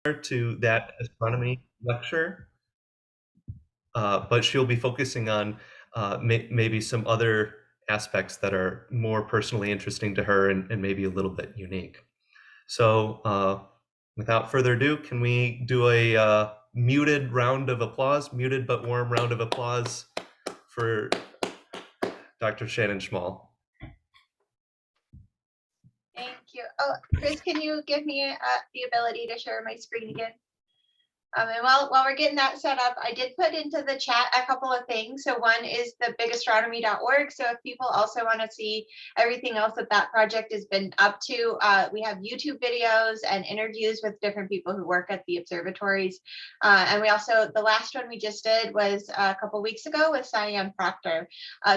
to that astronomy lecture, but she'll be focusing on maybe some other aspects that are more personally interesting to her and maybe a little bit unique. So without further ado, can we do a muted round of applause, muted but warm round of applause for Dr. Shannon Schmoll. Thank you. Oh, Chris, can you give me the ability to share my screen again? And while we're getting that set up, I did put into the chat a couple of things. So one is the bigastronomy.org. So if people also want to see everything else that project has been up to, we have YouTube videos and interviews with different people who work at the observatories. And we also, the last one we just did was a couple weeks ago with Cyan Proctor.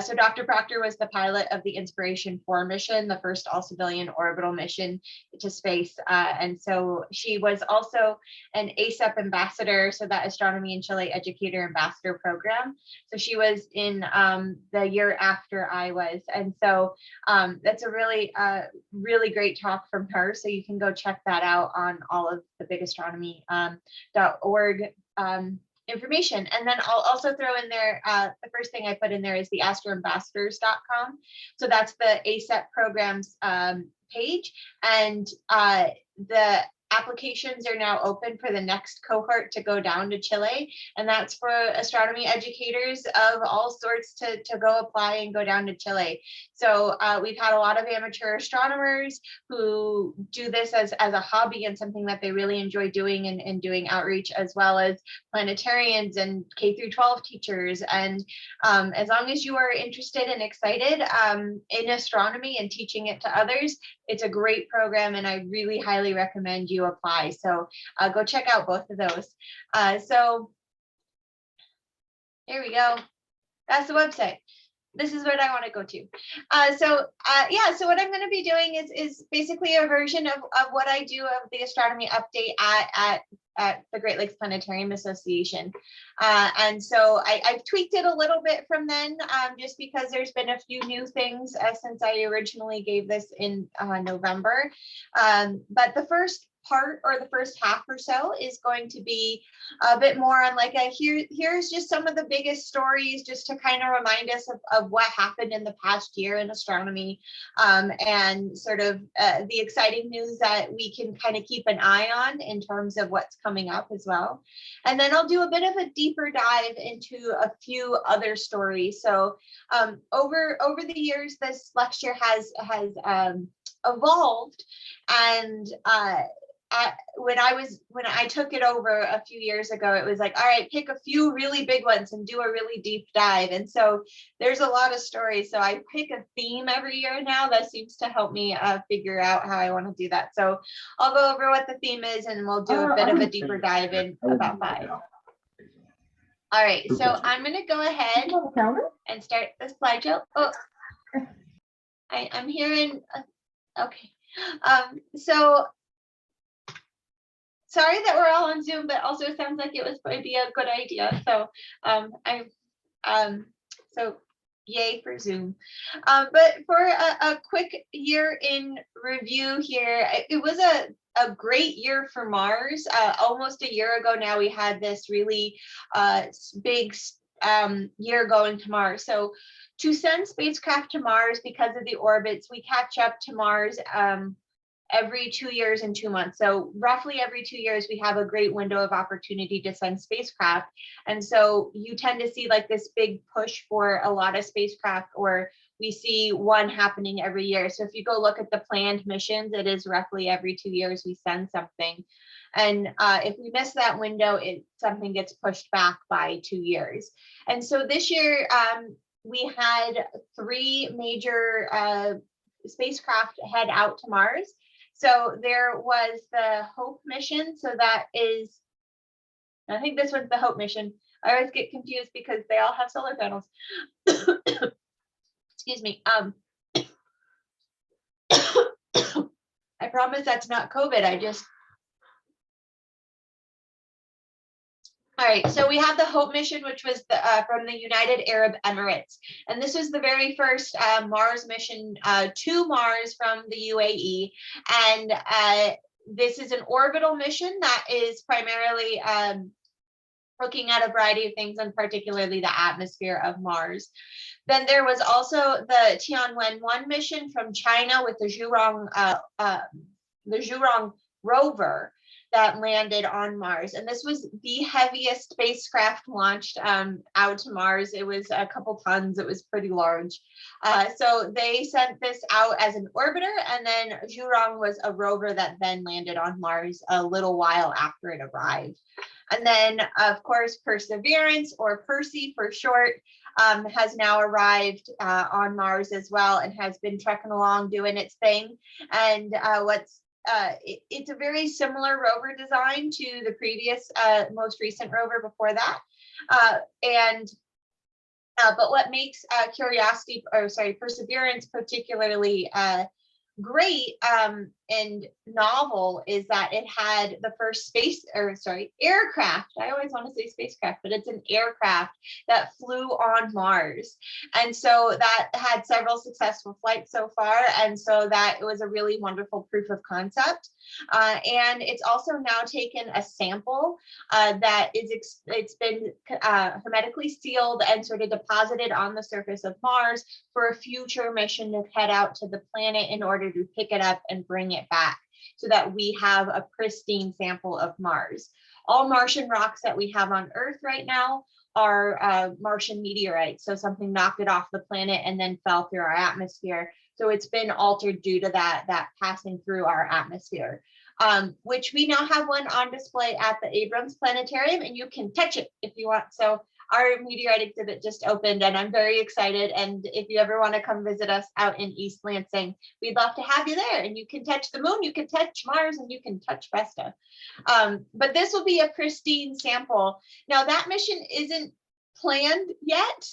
So Dr. Proctor was the pilot of the Inspiration 4 mission, the first all-civilian orbital mission to space. And so she was also an ASEP ambassador, so that Astronomy in Chile Educator Ambassador Program. So she was in the year after I was. And so that's a really, really great talk from her. So you can go check that out on all of the bigastronomy.org information. And then I'll also throw in there, the first thing I put in there is the astroambassadors.com. So that's the ASEP programs page. And the applications are now open for the next cohort to go down to Chile, and that's for astronomy educators of all sorts to go apply and go down to Chile. So we've had a lot of amateur astronomers who do this as a hobby and something that they really enjoy doing and doing outreach, as well as planetarians and K through 12 teachers. And as long as you are interested and excited in astronomy and teaching it to others, it's a great program, and I really highly recommend you apply. So go check out both of those. So here we go. That's the website. This is what I want to go to. So what I'm going to be doing is basically a version of what I do of the astronomy update at the Great Lakes Planetarium Association. And so I've tweaked it a little bit from then, just because there's been a few new things since I originally gave this in November. But the first part, or the first half or so, is going to be a bit more on like here's just some of the biggest stories, just to kind of remind us of what happened in the past year in astronomy, and sort of the exciting news that we can kind of keep an eye on in terms of what's coming up as well. And then I'll do a bit of a deeper dive into a few other stories. So over the years, this lecture has evolved, and when I took it over a few years ago, it was like, all right, pick a few really big ones and do a really deep dive. And so there's a lot of stories. So I pick a theme every year now that seems to help me figure out how I want to do that. So I'll go over what the theme is, and we'll do a bit of a deeper dive in about 5. All right, so I'm going to go ahead and start the slideshow. Oh, I'm hearing, okay. So sorry that we're all on Zoom, but also it sounds like it was maybe a good idea. So so yay for Zoom. But for a quick year in review here, it was a great year for Mars. Almost a year ago now, we had this really big year going to Mars. So to send spacecraft to Mars, because of the orbits, we catch up to Mars every 2 years and 2 months. So roughly every 2 years, we have a great window of opportunity to send spacecraft. And so you tend to see like this big push for a lot of spacecraft, or we see one happening every year. So if you go look at the planned missions, it is roughly every 2 years we send something. And if we miss that window, something gets pushed back by 2 years. And so this year, we had 3 major spacecraft head out to Mars. So there was the HOPE mission. So that is, I think this one's the HOPE mission. I always get confused because they all have solar panels. Excuse me. I promise that's not COVID. All right, so we have the HOPE mission, which was from the United Arab Emirates. And this was the very first Mars mission to Mars from the UAE. And this is an orbital mission that is primarily looking at a variety of things, and particularly the atmosphere of Mars. Then there was also the Tianwen-1 mission from China with the Zhurong rover that landed on Mars. And this was the heaviest spacecraft launched out to Mars. It was a couple tons, it was pretty large. So they sent this out as an orbiter, and then Zhurong was a rover that then landed on Mars a little while after it arrived. And then, of course, Perseverance, or Percy for short, has now arrived on Mars as well, and has been trekking along doing its thing. And it's a very similar rover design to the previous, most recent rover before that. But what makes Perseverance particularly great and novel is that it had the first aircraft. I always want to say spacecraft, but it's an aircraft that flew on Mars. And so that had several successful flights so far. And so that it was a really wonderful proof of concept. And it's also now taken a sample that it's been hermetically sealed and sort of deposited on the surface of Mars for a future mission to head out to the planet in order to pick it up and bring it back, so that we have a pristine sample of Mars. All Martian rocks that we have on Earth right now are Martian meteorites. So something knocked it off the planet and then fell through our atmosphere. So it's been altered due to that passing through our atmosphere, which we now have one on display at the Abrams Planetarium, and you can touch it if you want. So our meteorite exhibit just opened, and I'm very excited. And if you ever want to come visit us out in East Lansing, we'd love to have you there. And you can touch the moon, you can touch Mars, and you can touch Vesta. But this will be a pristine sample. Now, that mission isn't planned yet.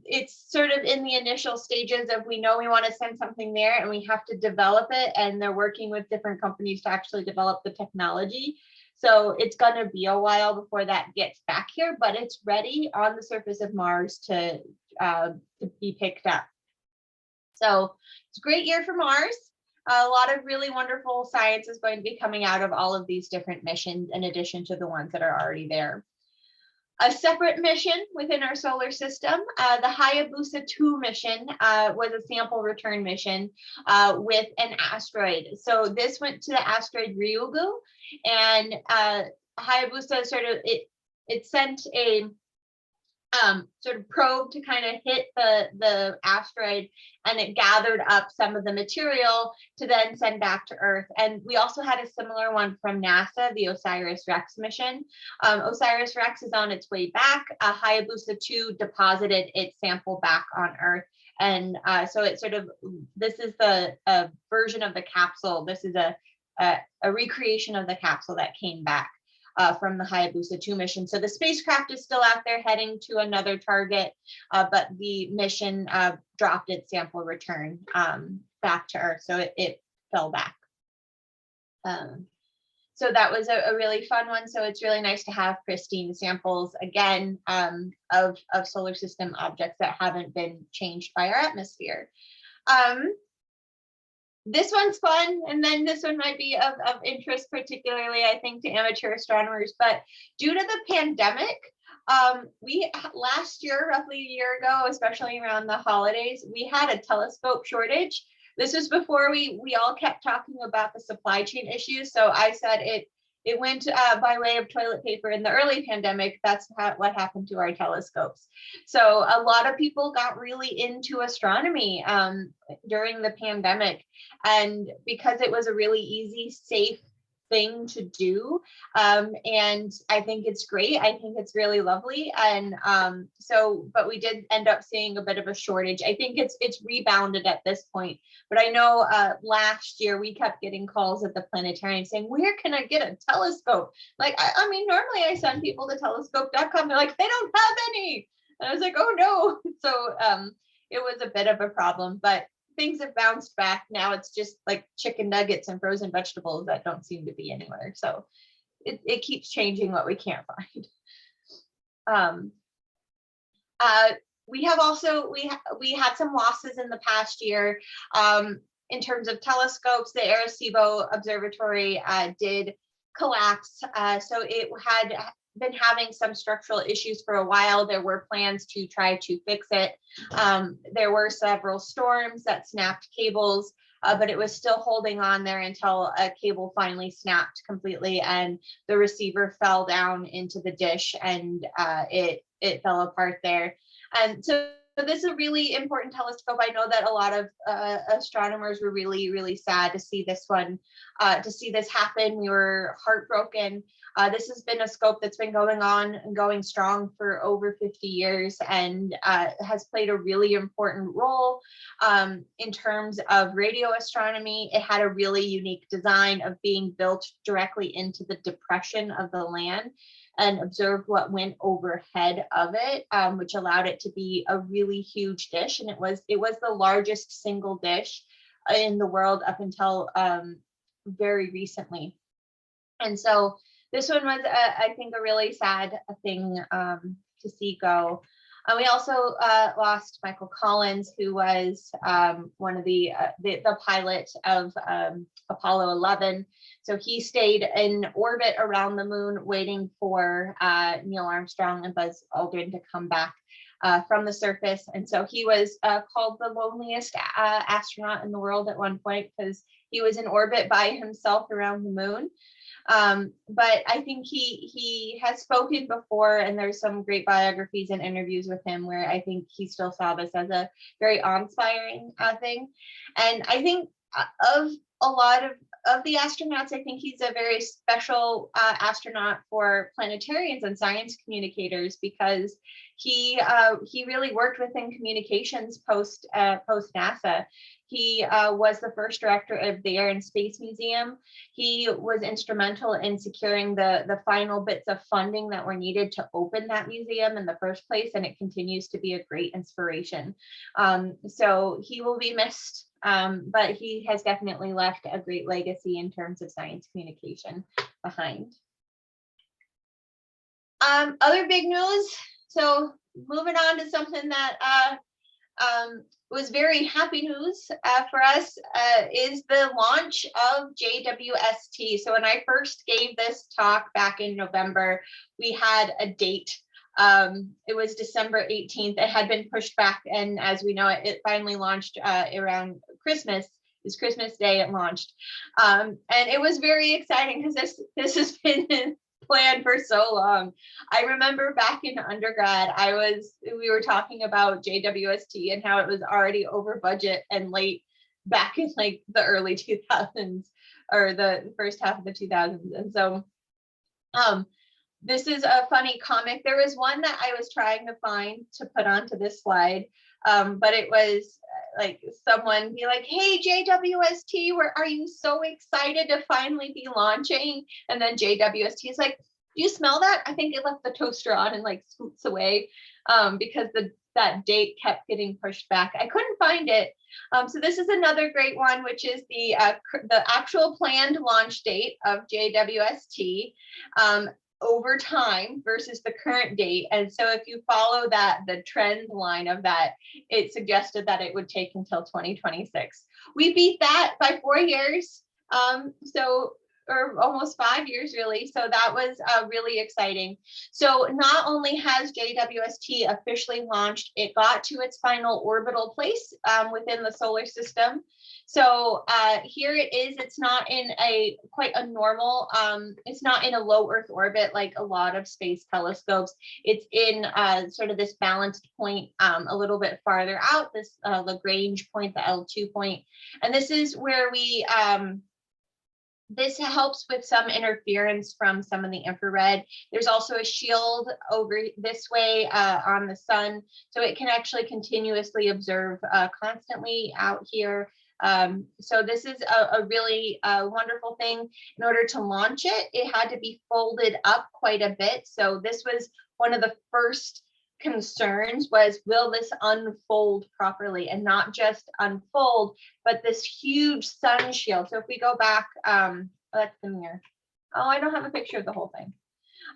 It's sort of in the initial stages of, we know we want to send something there and we have to develop it. And they're working with different companies to actually develop the technology. So it's going to be a while before that gets back here, but it's ready on the surface of Mars to be picked up. So it's a great year for Mars. A lot of really wonderful science is going to be coming out of all of these different missions, in addition to the ones that are already there. A separate mission within our solar system, the Hayabusa Ii mission, was a sample return mission with an asteroid. So this went to the asteroid Ryugu, and Hayabusa it sent a sort of probe to kind of hit the asteroid, and it gathered up some of the material to then send back to Earth. And we also had a similar one from NASA, the Osiris-Rex mission. Osiris-Rex is on its way back. Hayabusa 2 deposited its sample back on Earth. And so it's this is the version of the capsule. This is a recreation of the capsule that came back from the Hayabusa 2 mission. So the spacecraft is still out there heading to another target, but the mission dropped its sample return back to Earth. So it fell back. So that was a really fun one. So it's really nice to have pristine samples again of solar system objects that haven't been changed by our atmosphere. This one's fun, and then this one might be of interest, particularly, I think, to amateur astronomers. But due to the pandemic, we last year, roughly a year ago, especially around the holidays, we had a telescope shortage. This was before we all kept talking about the supply chain issues. So I said it went by way of toilet paper in the early pandemic. That's what happened to our telescopes. So a lot of people got really into astronomy during the pandemic. And because it was a really easy, safe thing to do. And I think it's great. I think it's really lovely. And but we did end up seeing a bit of a shortage. I think it's rebounded at this point. But I know last year we kept getting calls at the planetarium saying, where can I get a telescope? Like, I mean, normally I send people to telescope.com. They're like, they don't have any. And I was like, oh no. So it was a bit of a problem, but things have bounced back. Now it's just like chicken nuggets and frozen vegetables that don't seem to be anywhere. So it keeps changing what we can't find. We have also, we had some losses in the past year. in terms of telescopes, the Arecibo Observatory did collapse. So it had been having some structural issues for a while. There were plans to try to fix it. There were several storms that snapped cables, but it was still holding on there until a cable finally snapped completely and the receiver fell down into the dish, and it fell apart there. And so this is a really important telescope. I know that a lot of astronomers were really, really sad to see this one, to see this happen. We were heartbroken. This has been a scope that's been going on and going strong for over 50 years and has played a really important role in terms of radio astronomy. It had a really unique design of being built directly into the depression of the land and observed what went overhead of it, which allowed it to be a really huge dish. And it was the largest single dish in the world up until very recently. And so this one was, I think, a really sad thing to see go. We also lost Michael Collins, who was one of the pilot of Apollo 11. So he stayed in orbit around the moon, waiting for Neil Armstrong and Buzz Aldrin to come back from the surface. And so he was called the loneliest astronaut in the world at one point because he was in orbit by himself around the moon. But I think he has spoken before, and there's some great biographies and interviews with him where I think he still saw this as a very awe-inspiring thing. And I think of a lot of the astronauts, I think he's a very special astronaut for planetarians and science communicators, because he really worked within communications post NASA. He was the first director of the Air and Space Museum. He was instrumental in securing the final bits of funding that were needed to open that museum in the first place, and it continues to be a great inspiration. So he will be missed, but he has definitely left a great legacy in terms of science communication behind. Other big news. So moving on to something that was very happy news for us is the launch of JWST. So when I first gave this talk back in November, we had a date. It was December 18th. It had been pushed back, and as we know, it finally launched around Christmas. It's Christmas Day it launched, and it was very exciting because this has been planned for so long. I remember back in undergrad, we were talking about JWST and how it was already over budget and late back in like the early 2000s or the first half of the 2000s. And so this is a funny comic. There was one that I was trying to find to put onto this slide, but it was like someone be like, "Hey, JWST, are you so excited to finally be launching?" And then JWST is like, "Do you smell that? I think it left the toaster on and like scoots away," because that date kept getting pushed back. I couldn't find it. So this is another great one, which is the actual planned launch date of JWST. Over time versus the current date. And so if you follow the trend line of that, it suggested that it would take until 2026. We beat that by 4 years. Or almost 5 years really. So that was really exciting. So not only has JWST officially launched, it got to its final orbital place within the solar system. So here it is. It's not in quite a normal, it's not in a low Earth orbit like a lot of space telescopes. It's in sort of this balanced point a little bit farther out, this Lagrange point, the L2 point. And this is where this helps with some interference from some of the infrared. There's also a shield over this way on the sun, so it can actually continuously observe constantly out here. So this is a really wonderful thing. In order to launch it, it had to be folded up quite a bit. So this was one of the first concerns was, will this unfold properly, and not just unfold, but this huge sun shield. So if we go back, that's the mirror. Oh, I don't have a picture of the whole thing.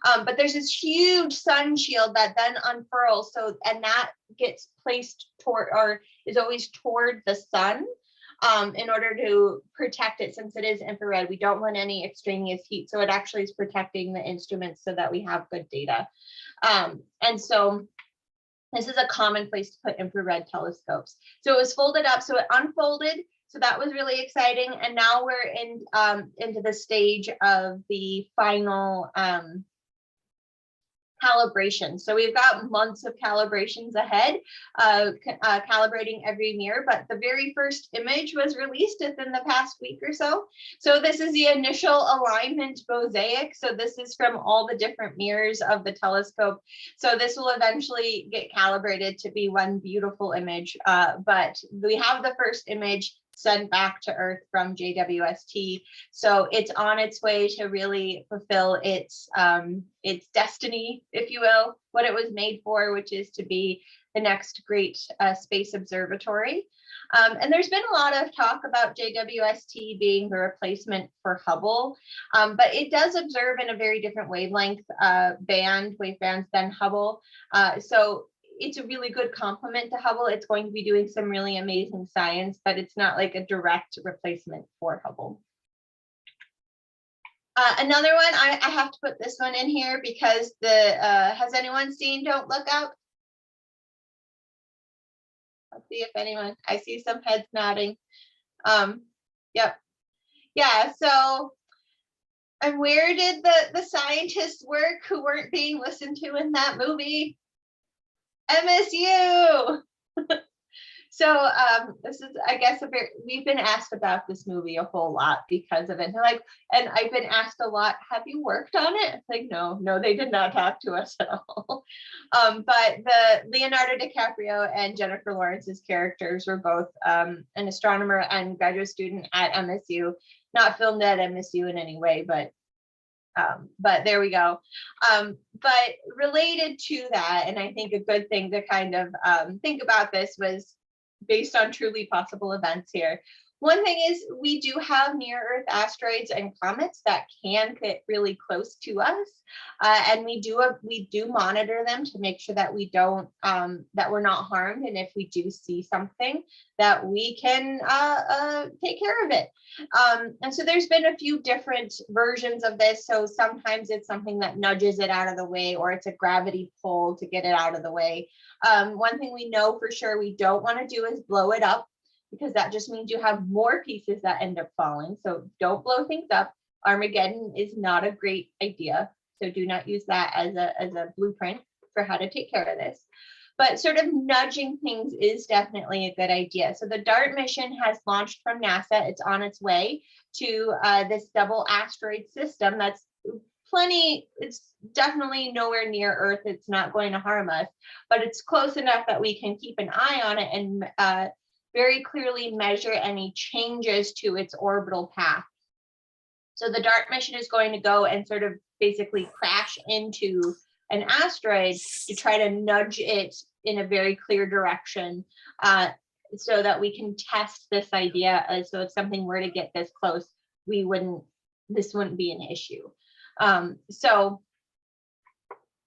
But there's this huge sun shield that then unfurls. So, and that gets placed toward, or is always toward the sun. in order to protect it. Since it is infrared, we don't want any extraneous heat. So it actually is protecting the instruments so that we have good data. And so this is a common place to put infrared telescopes. So it was folded up, so it unfolded. So that was really exciting. And now we're into the stage of the final calibration. So we've got months of calibrations ahead, calibrating every mirror, but the very first image was released within the past week or so. So this is the initial alignment mosaic. So this is from all the different mirrors of the telescope. So this will eventually get calibrated to be one beautiful image, but we have the first image sent back to Earth from JWST. So it's on its way to really fulfill its destiny, if you will, what it was made for, which is to be the next great space observatory. And there's been a lot of talk about JWST being the replacement for Hubble, but it does observe in a very different wavelength wavebands than Hubble. So it's a really good complement to Hubble. It's going to be doing some really amazing science, but it's not like a direct replacement for Hubble. Another one, I have to put this one in here because has anyone seen Don't Look Up? Let's see if anyone, I see some heads nodding. Yep. Yeah, so, and where did the scientists work who weren't being listened to in that movie? MSU. So this is, I guess, we've been asked about this movie a whole lot because of it. Like, and I've been asked a lot, have you worked on it? It's like, no, they did not talk to us at all. But the Leonardo DiCaprio and Jennifer Lawrence's characters were both an astronomer and graduate student at MSU, not filmed at MSU in any way, but there we go. But related to that, and I think a good thing to kind of think about this was based on truly possible events here. One thing is we do have near Earth asteroids and comets that can get really close to us, and we do monitor them to make sure that we don't that we're not harmed, and if we do see something that we can take care of it. And so there's been a few different versions of this. So sometimes it's something that nudges it out of the way, or it's a gravity pull to get it out of the way. One thing we know for sure we don't want to do is blow it up, because that just means you have more pieces that end up falling. So don't blow things up. Armageddon is not a great idea. So do not use that as a blueprint for how to take care of this. But sort of nudging things is definitely a good idea. So the DART mission has launched from NASA. It's on its way to this double asteroid system that's it's definitely nowhere near Earth. It's not going to harm us, but it's close enough that we can keep an eye on it and very clearly measure any changes to its orbital path. So the DART mission is going to go and sort of basically crash into an asteroid to try to nudge it in a very clear direction, so that we can test this idea. So if something were to get this close, this wouldn't be an issue. So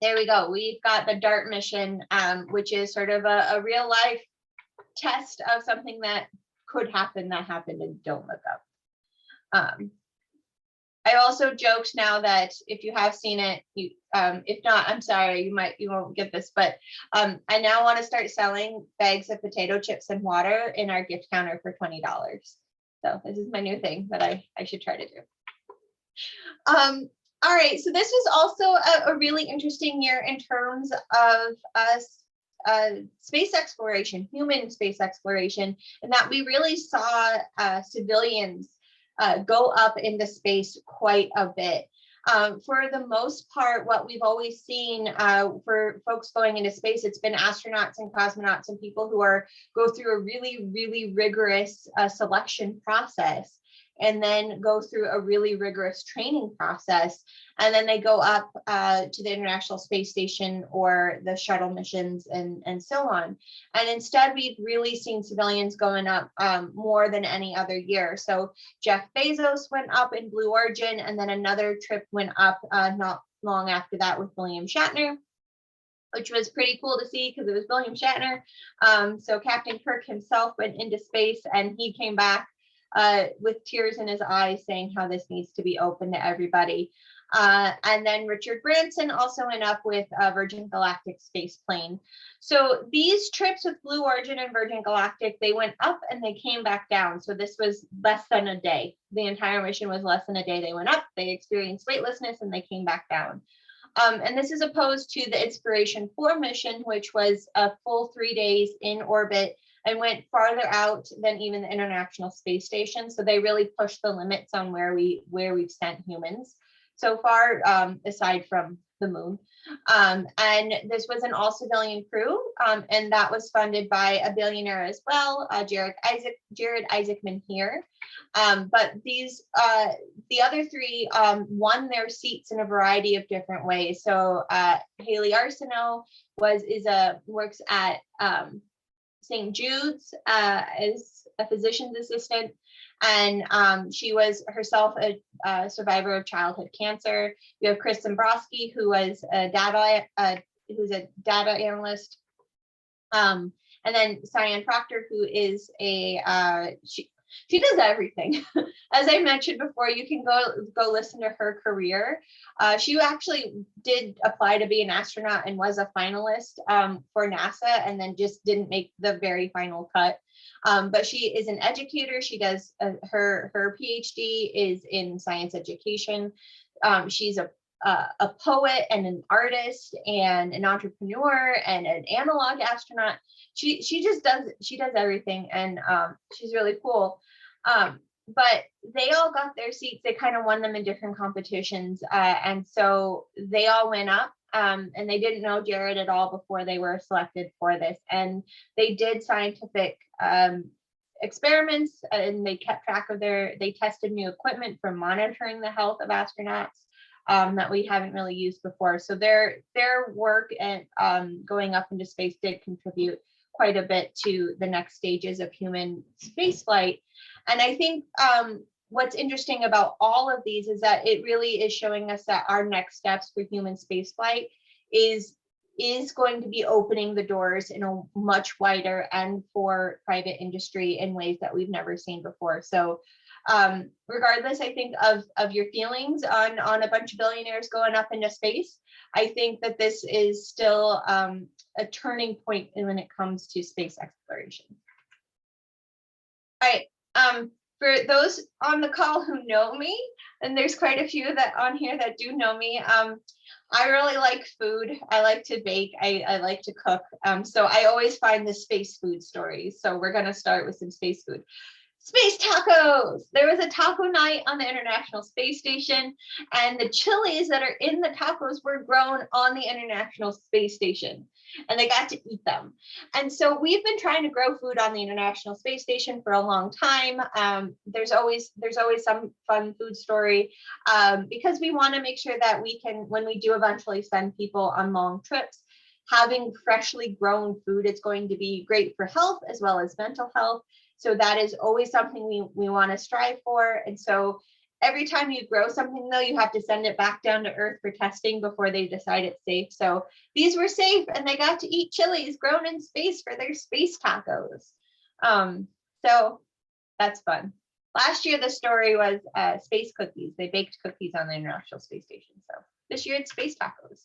there we go. We've got the DART mission, which is sort of a real life test of something that could happen, that happened, and Don't Look Up. I also joked now that if you have seen it, if not, I'm sorry, you won't get this, but I now want to start selling bags of potato chips and water in our gift counter for $20. So this is my new thing that I should try to do. All right, so this was also a really interesting year in terms of space exploration, human space exploration, and that we really saw civilians go up into space quite a bit. For the most part, what we've always seen for folks going into space, it's been astronauts and cosmonauts and people who go through a really, really rigorous selection process, and then go through a really rigorous training process. And then they go up to the International Space Station or the shuttle missions and so on. And instead, we've really seen civilians going up more than any other year. So Jeff Bezos went up in Blue Origin, and then another trip went up not long after that with William Shatner. which was pretty cool to see because it was William Shatner. So Captain Kirk himself went into space, and he came back with tears in his eyes saying how this needs to be open to everybody. And then Richard Branson also went up with Virgin Galactic space plane. So these trips with Blue Origin and Virgin Galactic, they went up and they came back down. So this was less than a day. The entire mission was less than a day. They went up, they experienced weightlessness, and they came back down. And this is opposed to the Inspiration 4 mission, which was a full 3 days in orbit and went farther out than even the International Space Station. So they really pushed the limits on where we've sent humans so far, aside from the moon. And this was an all-civilian crew, and that was funded by a billionaire as well, Jared Isaacman here. But these, the other three won their seats in a variety of different ways. So Haley Arsenault works at St. Jude's as a physician's assistant, and she was herself a survivor of childhood cancer. You have Chris Dombrowski, who was who's a data analyst, and then Cyan Proctor, who is she does everything. As I mentioned before, you can go listen to her career. She actually did apply to be an astronaut and was a finalist for NASA, and then just didn't make the very final cut. But she is an educator. She does her PhD is in science education. She's a poet and an artist and an entrepreneur and an analog astronaut. She does everything, and she's really cool. But they all got their seats. They kind of won them in different competitions, and so they all went up. And they didn't know Jared at all before they were selected for this. And they did scientific experiments, and they kept track of they tested new equipment for monitoring the health of astronauts that we haven't really used before. So their work and going up into space did contribute quite a bit to the next stages of human spaceflight. And I think what's interesting about all of these is that it really is showing us that our next steps for human spaceflight is going to be opening the doors in a much wider and for private industry in ways that we've never seen before. So regardless, I think of your feelings on a bunch of billionaires going up into space, I think that this is still a turning point when it comes to space exploration. All right. For those on the call who know me, and there's quite a few that on here that do know me, I really like food. I like to bake. I like to cook. So I always find the space food stories. So we're going to start with some space food. Space tacos. There was a taco night on the International Space Station, and the chilies that are in the tacos were grown on the International Space Station, and they got to eat them. And so we've been trying to grow food on the International Space Station for a long time. There's always some fun food story because we want to make sure that we can, when we do eventually send people on long trips, having freshly grown food is going to be great for health as well as mental health. So that is always something we want to strive for. And so every time you grow something, though, you have to send it back down to Earth for testing before they decide it's safe. So these were safe, and they got to eat chilies grown in space for their space tacos. So that's fun. Last year, the story was space cookies. They baked cookies on the International Space Station. So this year, it's space tacos.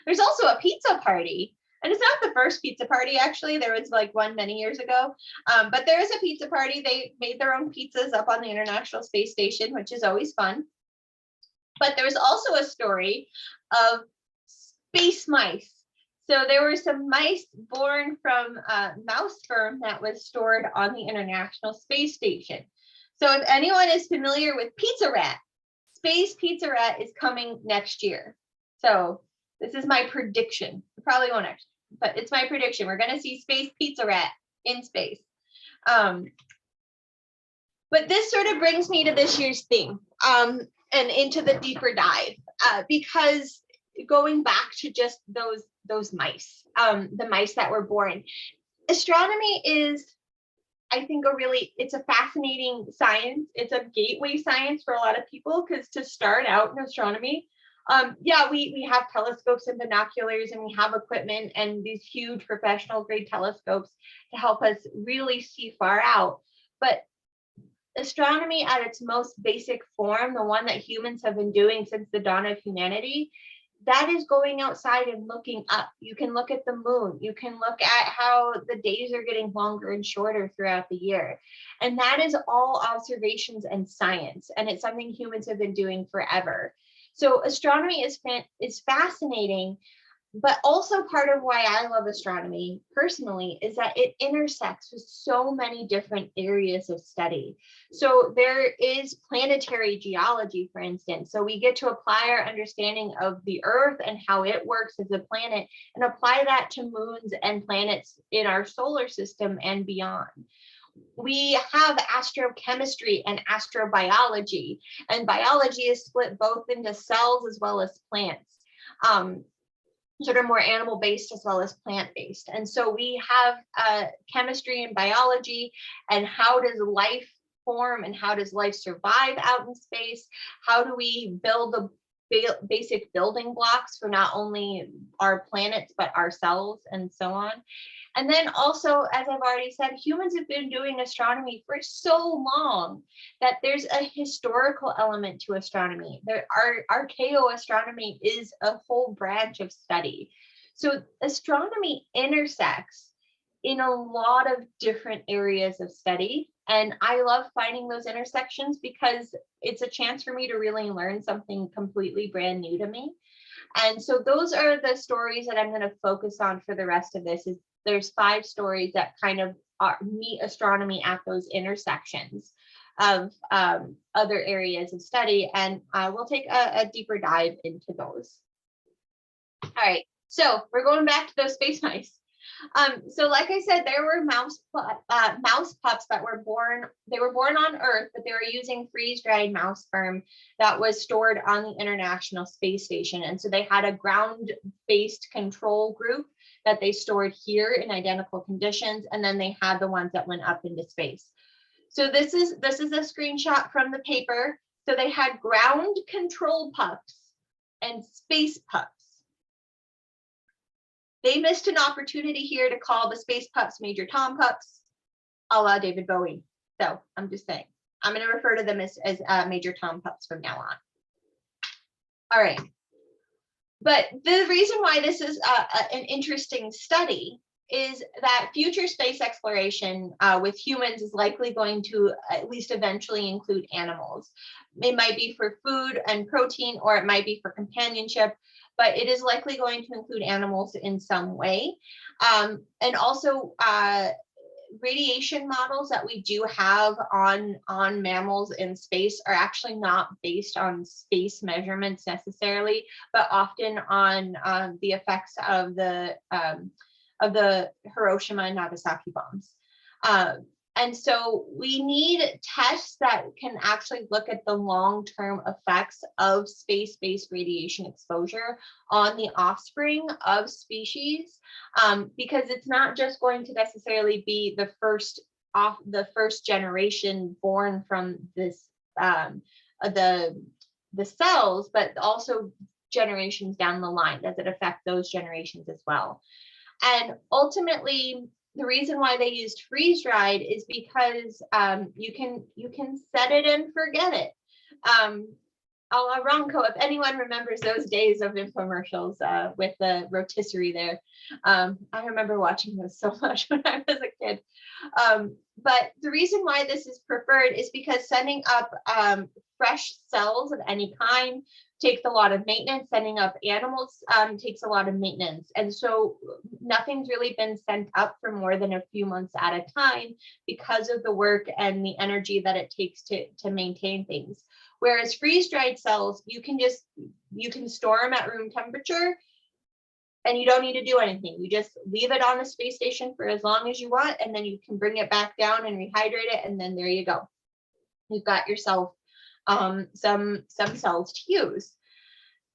There's also a pizza party. And it's not the first pizza party, actually. There was like one many years ago. But there is a pizza party. They made their own pizzas up on the International Space Station, which is always fun. But there's also a story of space mice. So there were some mice born from mouse sperm that was stored on the International Space Station. So if anyone is familiar with Pizza Rat, Space Pizza Rat is coming next year. So this is my prediction. It probably won't actually, but it's my prediction. We're going to see Space Pizza Rat in space. But this sort of brings me to this year's theme and into the deeper dive because going back to just those mice, the mice that were born, astronomy is, I think, it's a fascinating science. It's a gateway science for a lot of people because to start out in astronomy, Yeah, we have telescopes and binoculars, and we have equipment and these huge professional grade telescopes to help us really see far out. But astronomy at its most basic form, the one that humans have been doing since the dawn of humanity, that is going outside and looking up. You can look at the moon. You can look at how the days are getting longer and shorter throughout the year. And that is all observations and science. And it's something humans have been doing forever. So astronomy is fascinating, but also part of why I love astronomy personally is that it intersects with so many different areas of study. So there is planetary geology, for instance. So we get to apply our understanding of the Earth and how it works as a planet and apply that to moons and planets in our solar system and beyond. We have astrochemistry and astrobiology, and biology is split both into cells as well as plants. Sort of more animal based as well as plant based. And so we have chemistry and biology, and how does life form and how does life survive out in space? How do we build the basic building blocks for not only our planets, but ourselves, and so on. And then also, as I've already said, humans have been doing astronomy for so long that there's a historical element to astronomy. Archaeoastronomy is a whole branch of study. So astronomy intersects in a lot of different areas of study. And I love finding those intersections because it's a chance for me to really learn something completely brand new to me. And so those are the stories that I'm going to focus on for the rest of this. There's 5 stories that kind of meet astronomy at those intersections of other areas of study, and we'll take a deeper dive into those. All right, so we're going back to those space mice. So like I said, there were mouse pups that were born. They were born on Earth, but they were using freeze-dried mouse sperm that was stored on the International Space Station. And so they had a ground-based control group that they stored here in identical conditions, and then they had the ones that went up into space. So this is a screenshot from the paper. So they had ground control pups and space pups. They missed an opportunity here to call the space pups Major Tom pups, a la David Bowie. So I'm just saying, I'm going to refer to them as Major Tom pups from now on. All right. But the reason why this is an interesting study is that future space exploration with humans is likely going to at least eventually include animals. It might be for food and protein, or it might be for companionship, but it is likely going to include animals in some way. And also radiation models that we do have on mammals in space are actually not based on space measurements necessarily, but often on the effects of the Hiroshima and Nagasaki bombs. And so we need tests that can actually look at the long-term effects of space-based radiation exposure on the offspring of species, because it's not just going to necessarily be the first generation born from this the cells, but also generations down the line. Does it affect those generations as well? And ultimately, the reason why they used freeze-dried is because you can set it and forget it. A la Ronco, if anyone remembers those days of infomercials with the rotisserie there. I remember watching those so much when I was a kid. But the reason why this is preferred is because sending up fresh cells of any kind takes a lot of maintenance. Sending up animals takes a lot of maintenance. And so nothing's really been sent up for more than a few months at a time because of the work and the energy that it takes to maintain things. Whereas freeze-dried cells, you can store them at room temperature and you don't need to do anything. You just leave it on the space station for as long as you want, and then you can bring it back down and rehydrate it, and then there you go. You've got yourself some cells to use.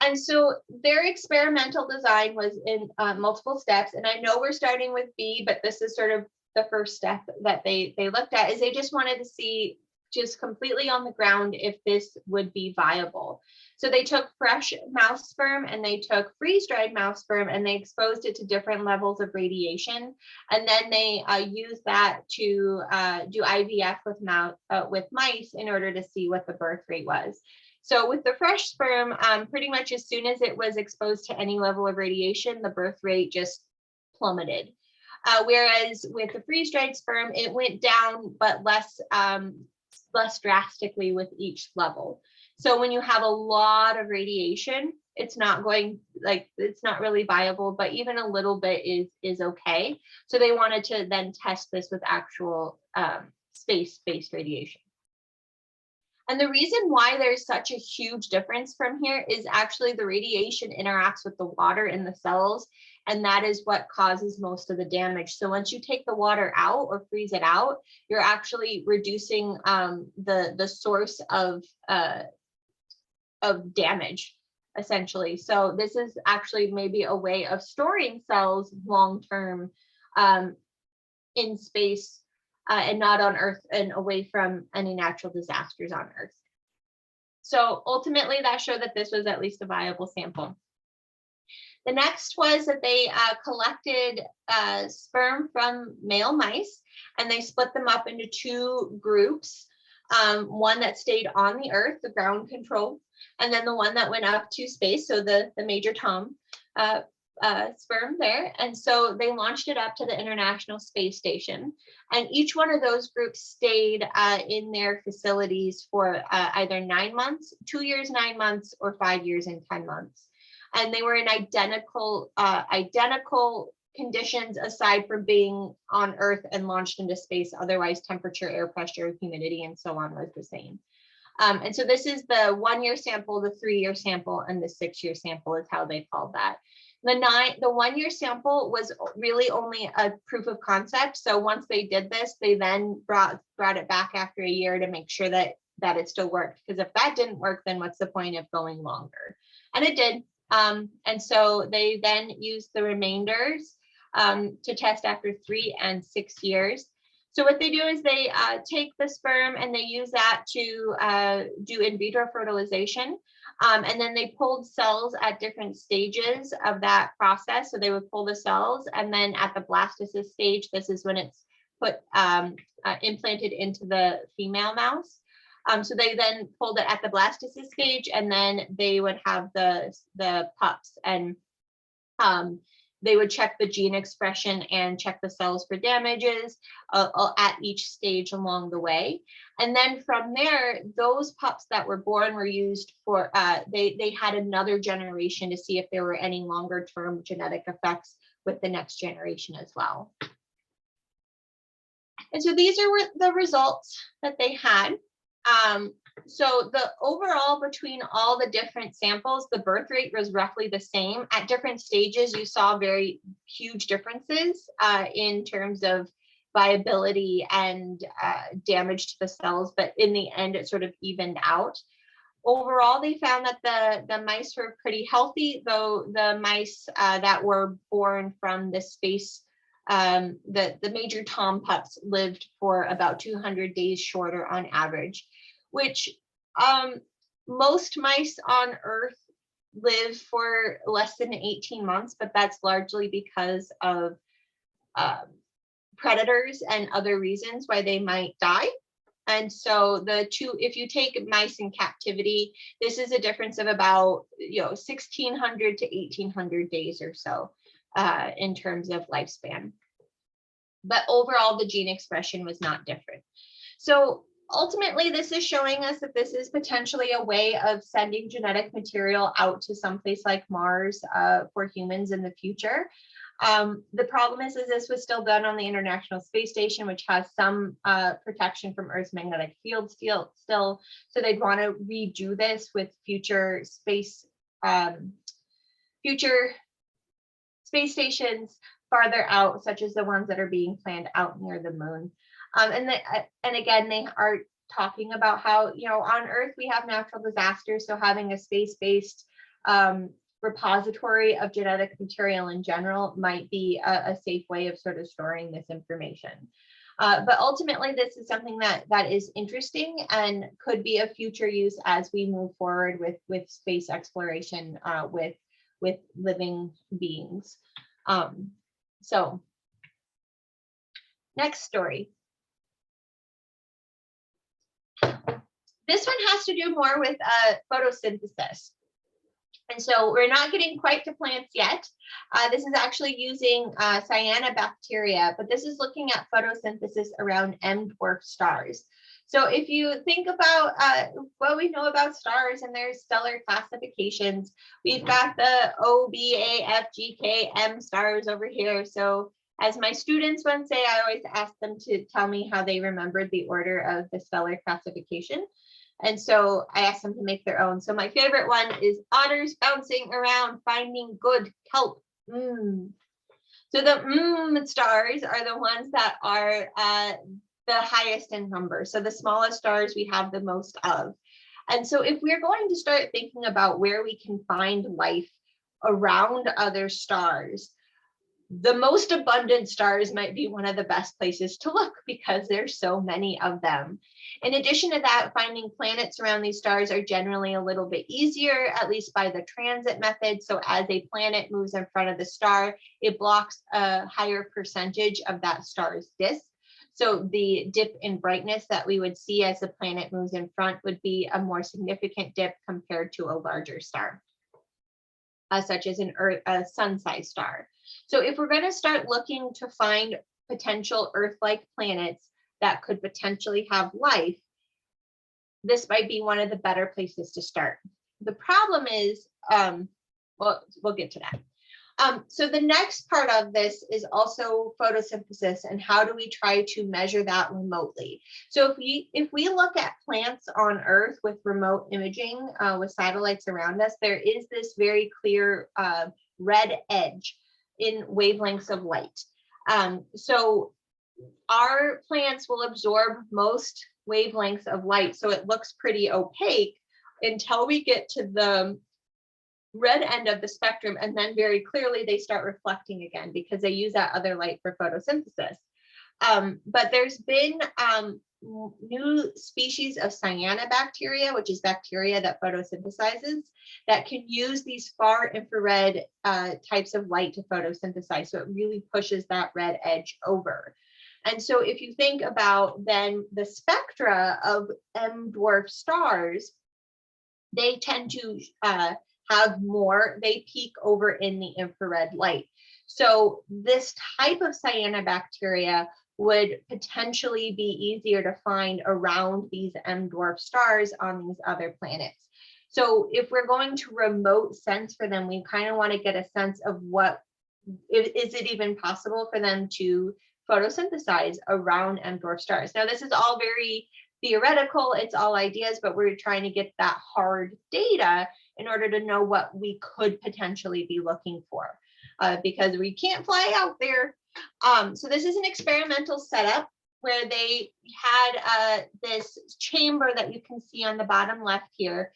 And so their experimental design was in multiple steps. And I know we're starting with B, but this is sort of the first step that they looked at, is they just wanted to see just completely on the ground if this would be viable. So they took fresh mouse sperm and they took freeze-dried mouse sperm and they exposed it to different levels of radiation. And then they used that to do IVF with mice in order to see what the birth rate was. So with the fresh sperm, pretty much as soon as it was exposed to any level of radiation, the birth rate just plummeted. Whereas with the freeze-dried sperm, it went down, but less drastically with each level. So when you have a lot of radiation, it's not really viable, but even a little bit is okay. So they wanted to then test this with actual space-based radiation. And the reason why there's such a huge difference from here is actually the radiation interacts with the water in the cells, and that is what causes most of the damage. So once you take the water out or freeze it out, you're actually reducing the source of damage, essentially. So this is actually maybe a way of storing cells long-term in space and not on Earth and away from any natural disasters on Earth. So ultimately that showed that this was at least a viable sample. The next was that they collected sperm from male mice and they split them up into two groups. One that stayed on the Earth, the ground control, and then the one that went up to space, so the major Tom sperm there. And so they launched it up to the International Space Station. And each one of those groups stayed in their facilities for either 9 months, 2 years, 9 months, or 5 years and 10 months. And they were in identical conditions aside from being on Earth and launched into space. Otherwise, temperature, air pressure, humidity, and so on was the same. And so this is the 1 year sample, the 3 year sample, and the 6 year sample is how they called that. The 1 year sample was really only a proof of concept. So once they did this, they then brought it back after a year to make sure that it still worked. Because if that didn't work, then what's the point of going longer? And it did. And so they then used the remainders to test after 3 and 6 years. So what they do is they take the sperm and they use that to do in vitro fertilization. And then they pulled cells at different stages of that process. So they would pull the cells, and then at the blastocyst stage, this is when it's put implanted into the female mouse. So they then pulled it at the blastocyst stage, and then they would have the pups, and they would check the gene expression and check the cells for damages at each stage along the way. And then from there, those pups that were born were used for, they had another generation to see if there were any longer term genetic effects with the next generation as well. And so these are the results that they had. So the overall between all the different samples, the birth rate was roughly the same. At different stages, you saw very huge differences in terms of viability and damage to the cells, but in the end, it sort of evened out. Overall, they found that the mice were pretty healthy, though the mice that were born from the space, the major Tom pups lived for about 200 days shorter on average, which most mice on Earth live for less than 18 months, but that's largely because of predators and other reasons why they might die. And so if you take mice in captivity, this is a difference of about 1,600 to 1,800 days or so in terms of lifespan. But overall, the gene expression was not different. So ultimately, this is showing us that this is potentially a way of sending genetic material out to someplace like Mars for humans in the future. The problem is this was still done on the International Space Station, which has some protection from Earth's magnetic field still. So they'd want to redo this with future space stations farther out, such as the ones that are being planned out near the moon. And again, they are talking about how, on Earth we have natural disasters, so having a space-based repository of genetic material in general might be a safe way of sort of storing this information. But ultimately, this is something that is interesting and could be a future use as we move forward with space exploration with living beings. So next story. This one has to do more with photosynthesis. And so we're not getting quite to plants yet. This is actually using cyanobacteria, but this is looking at photosynthesis around M-dwarf stars. So if you think about what we know about stars and their stellar classifications, we've got the O, B, A, F, G, K, M stars over here. So as my students once say, I always ask them to tell me how they remembered the order of the stellar classification. And so I asked them to make their own. So my favorite one is otters bouncing around, finding good kelp. So the stars are the ones that are the highest in number. So the smallest stars we have the most of. And so if we're going to start thinking about where we can find life around other stars, the most abundant stars might be one of the best places to look because there's so many of them. In addition to that, finding planets around these stars are generally a little bit easier, at least by the transit method. So as a planet moves in front of the star, it blocks a higher percentage of that star's disk. So the dip in brightness that we would see as the planet moves in front would be a more significant dip compared to a larger star, such as a sun-sized star. So if we're going to start looking to find potential Earth-like planets that could potentially have life, this might be one of the better places to start. The problem is, well, we'll get to that. So the next part of this is also photosynthesis and how do we try to measure that remotely. So if we look at plants on Earth with remote imaging with satellites around us, there is this very clear red edge in wavelengths of light. So our plants will absorb most wavelengths of light, so it looks pretty opaque until we get to the red end of the spectrum, and then very clearly they start reflecting again because they use that other light for photosynthesis. But there's been new species of cyanobacteria, which is bacteria that photosynthesizes, that can use these far infrared types of light to photosynthesize. So it really pushes that red edge over. And so if you think about then the spectra of M-dwarf stars, they tend to have more, they peak over in the infrared light. So this type of cyanobacteria would potentially be easier to find around these M-dwarf stars on these other planets. So if we're going to remote sense for them, we kind of want to get a sense of what, is it even possible for them to photosynthesize around M-dwarf stars? Now, this is all very theoretical, it's all ideas, but we're trying to get that hard data in order to know what we could potentially be looking for, because we can't fly out there. So this is an experimental setup where they had this chamber that you can see on the bottom left here,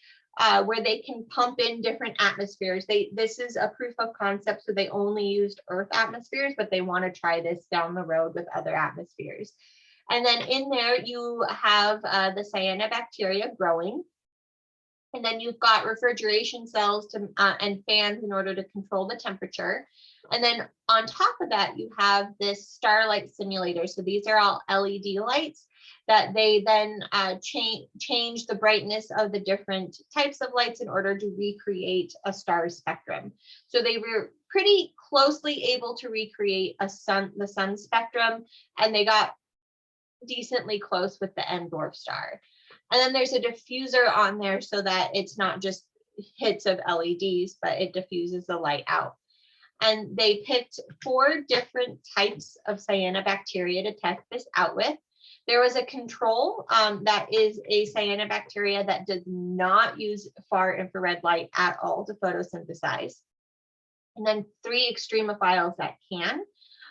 where they can pump in different atmospheres. This is a proof of concept, so they only used Earth atmospheres, but they want to try this down the road with other atmospheres. And then in there you have the cyanobacteria growing. And then you've got refrigeration cells to, and fans in order to control the temperature. And then on top of that, you have this starlight simulator. So these are all LED lights that they then change the brightness of the different types of lights in order to recreate a star spectrum. So they were pretty closely able to recreate the sun spectrum, and they got decently close with the M-dwarf star. And then there's a diffuser on there so that it's not just hits of LEDs, but it diffuses the light out. And they picked 4 different types of cyanobacteria to test this out with. There was a control that is a cyanobacteria that does not use far infrared light at all to photosynthesize. And then 3 extremophiles that can,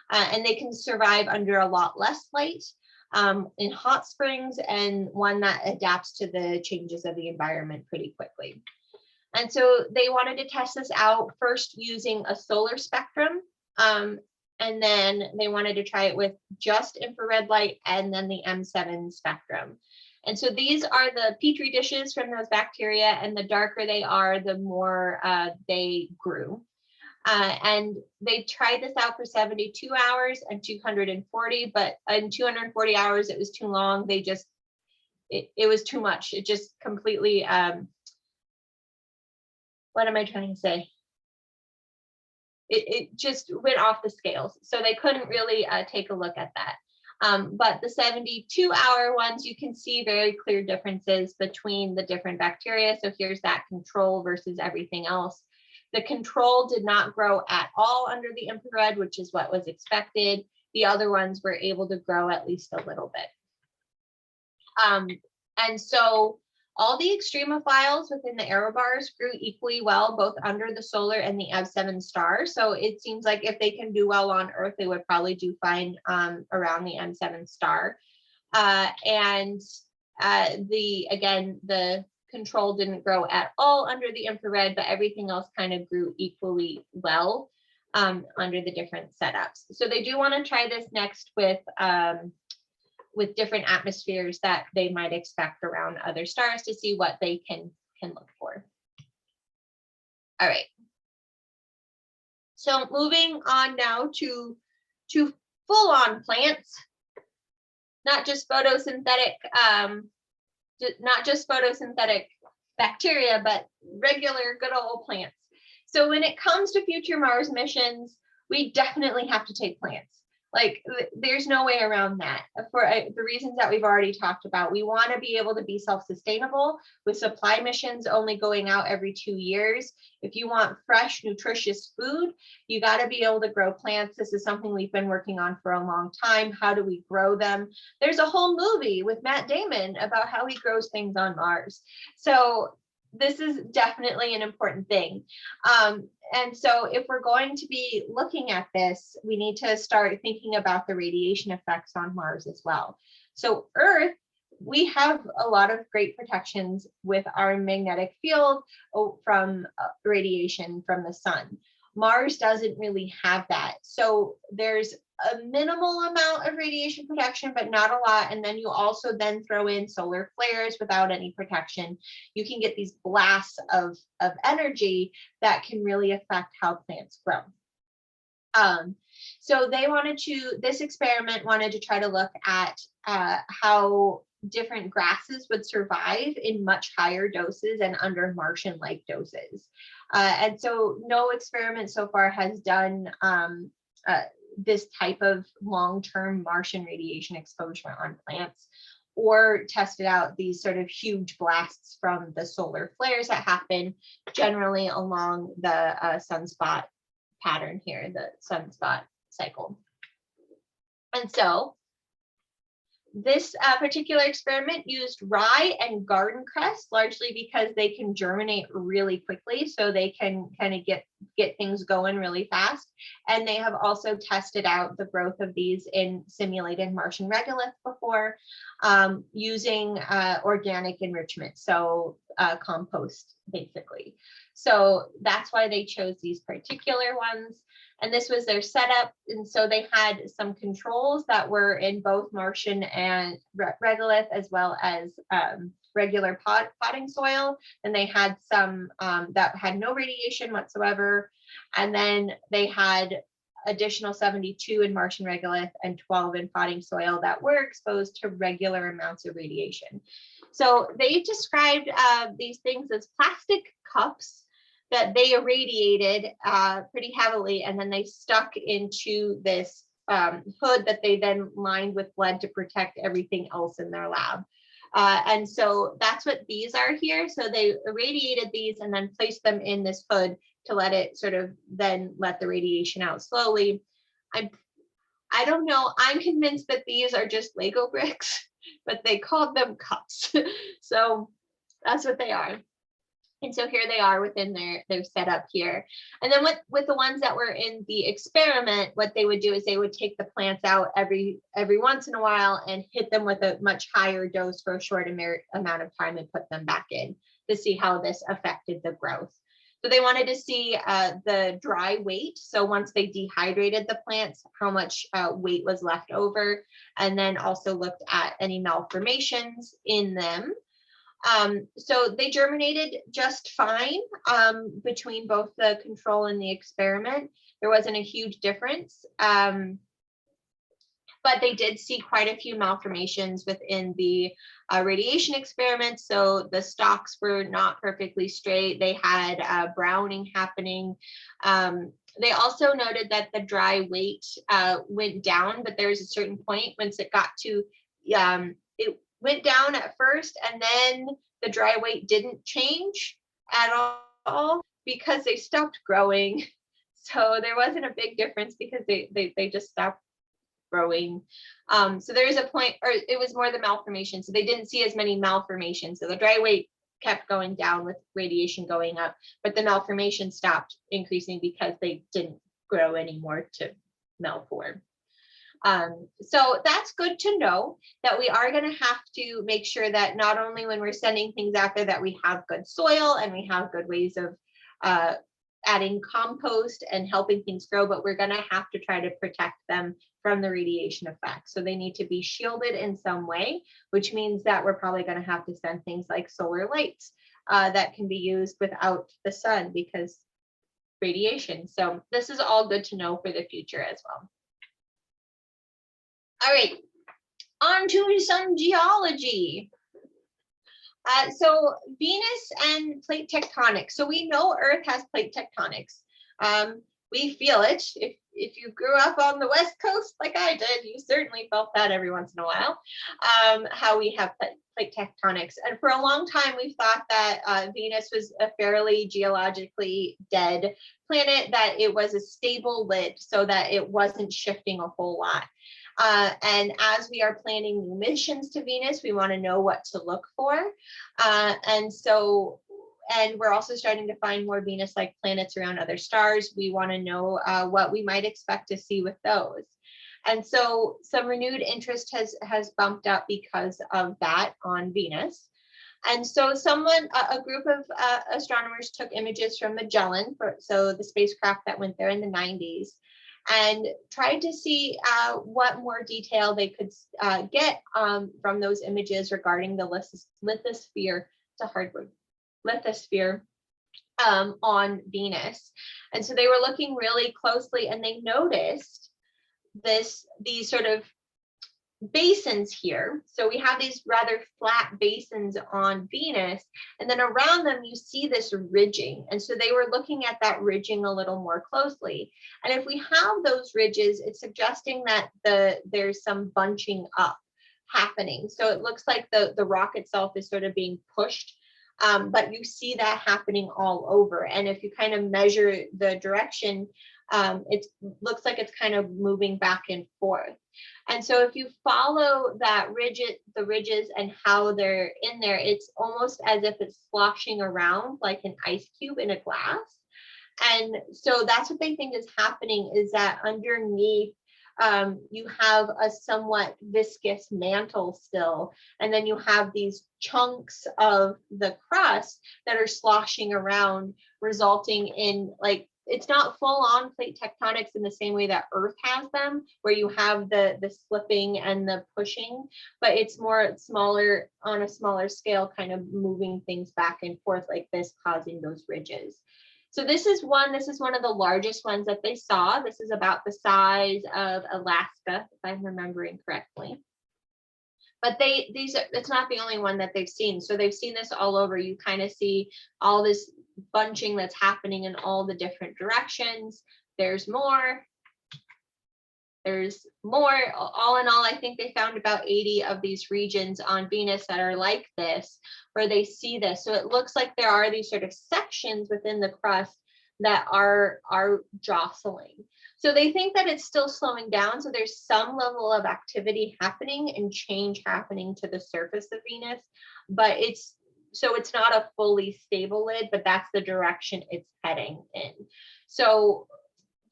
and they can survive under a lot less light. In hot springs, and one that adapts to the changes of the environment pretty quickly. And so they wanted to test this out first using a solar spectrum, and and then they wanted to try it with just infrared light and then the M7 spectrum. And so these are the petri dishes from those bacteria, and the darker they are, the more they grew. And they tried this out for 72 hours and 240, but in 240 hours, it was too long. They just, it was too much. It just completely, what am I trying to say? It just went off the scales. So they couldn't really take a look at that. But the 72-hour ones, you can see very clear differences between the different bacteria. So here's that control versus everything else. The control did not grow at all under the infrared, which is what was expected. The other ones were able to grow at least a little bit. And so all the extremophiles within the error bars grew equally well, both under the solar and the M7 star. So it seems like if they can do well on Earth, they would probably do fine around the M7 star. Again, the control didn't grow at all under the infrared, but everything else kind of grew equally well under the different setups. So they do want to try this next with different atmospheres that they might expect around other stars to see what they can look for. All right. So moving on now to full-on plants, not just photosynthetic bacteria, but regular good old plants. So when it comes to future Mars missions, we definitely have to take plants. Like, there's no way around that for the reasons that we've already talked about. We want to be able to be self-sustainable with supply missions only going out every 2 years. If you want fresh, nutritious food, you got to be able to grow plants. This is something we've been working on for a long time. How do we grow them? There's a whole movie with Matt Damon about how he grows things on Mars. So this is definitely an important thing. And so if we're going to be looking at this, we need to start thinking about the radiation effects on Mars as well. So Earth, we have a lot of great protections with our magnetic field from radiation from the sun. Mars doesn't really have that. So there's a minimal amount of radiation protection, but not a lot. And then you also then throw in solar flares without any protection. You can get these blasts of energy that can really affect how plants grow. So they wanted to, this experiment wanted to try to look at how different grasses would survive in much higher doses and under Martian-like doses. And so no experiment so far has done this type of long-term Martian radiation exposure on plants, or tested out these sort of huge blasts from the solar flares that happen generally along the sunspot pattern here, the sunspot cycle. And so this particular experiment used rye and garden cress, largely because they can germinate really quickly, so they can kind of get things going really fast. And they have also tested out the growth of these in simulated Martian regolith before, using organic enrichment, so compost basically. So that's why they chose these particular ones. And this was their setup. And so they had some controls that were in both Martian and regolith, as well as regular potting soil. And they had some that had no radiation whatsoever. And then they had additional 72 in Martian regolith and 12 in potting soil that were exposed to regular amounts of radiation. So they described these things as plastic cups that they irradiated pretty heavily, and then they stuck into this hood that they then lined with lead to protect everything else in their lab. And so that's what these are here. So they irradiated these and then placed them in this hood to let it sort of then let the radiation out slowly. I don't know, I'm convinced that these are just Lego bricks, but they called them cups. So that's what they are. And so here they are within their setup here. And then with the ones that were in the experiment, what they would do is they would take the plants out every once in a while and hit them with a much higher dose for a short amount of time and put them back in to see how this affected the growth. So they wanted to see the dry weight. So once they dehydrated the plants, how much weight was left over, and then also looked at any malformations in them. So they germinated just fine between both the control and the experiment. There wasn't a huge difference. But they did see quite a few malformations within the radiation experiments. So the stalks were not perfectly straight. They had browning happening. They also noted that the dry weight went down, but there's a certain point once it got to, it went down at first, and then the dry weight didn't change at all because they stopped growing. So there wasn't a big difference because they just stopped growing. So there is a point, or it was more the malformation. So they didn't see as many malformations. So the dry weight kept going down with radiation going up, but the malformation stopped increasing because they didn't grow anymore to malform. So that's good to know, that we are going to have to make sure that not only when we're sending things out there that we have good soil and we have good ways of adding compost and helping things grow, but we're going to have to try to protect them from the radiation effects. So they need to be shielded in some way, which means that we're probably going to have to send things like solar lights that can be used without the sun because radiation. So this is all good to know for the future as well. All right, on to some geology. So Venus and plate tectonics. So we know Earth has plate tectonics. We feel it. If you grew up on the West Coast like I did, you certainly felt that every once in a while, how we have plate tectonics. And for a long time, we thought that Venus was a fairly geologically dead planet, that it was a stable lid so that it wasn't shifting a whole lot. And as we are planning new missions to Venus, we want to know what to look for. And we're also starting to find more Venus-like planets around other stars. We want to know what we might expect to see with those. And so some renewed interest has bumped up because of that on Venus. And so a group of astronomers took images from Magellan, so the spacecraft that went there in the 90s, and tried to see what more detail they could get from those images regarding the lithosphere, it's a hard word, lithosphere on Venus. And so they were looking really closely, and they noticed these sort of basins here. So we have these rather flat basins on Venus, and then around them you see this ridging. And so they were looking at that ridging a little more closely. And if we have those ridges, it's suggesting that there's some bunching up happening. So it looks like the rock itself is sort of being pushed, but you see that happening all over. And if you kind of measure the direction, it looks like it's kind of moving back and forth. And so if you follow the ridges and how they're in there, it's almost as if it's sloshing around like an ice cube in a glass. And so that's what they think is happening, is that underneath you have a somewhat viscous mantle still, and then you have these chunks of the crust that are sloshing around, resulting in, like, it's not full on plate tectonics in the same way that Earth has them, where you have the slipping and the pushing, but it's more smaller, on a smaller scale, kind of moving things back and forth like this, causing those ridges. So this is one of the largest ones that they saw. This is about the size of Alaska, if I'm remembering correctly. But it's not the only one that they've seen. So they've seen this all over. You kind of see all this bunching that's happening in all the different directions. There's more. All in all, I think they found about 80 of these regions on Venus that are like this, where they see this. So it looks like there are these sort of sections within the crust that are jostling. So they think that it's still slowing down. So there's some level of activity happening and change happening to the surface of Venus, but it's not a fully stable lid, but that's the direction it's heading in. So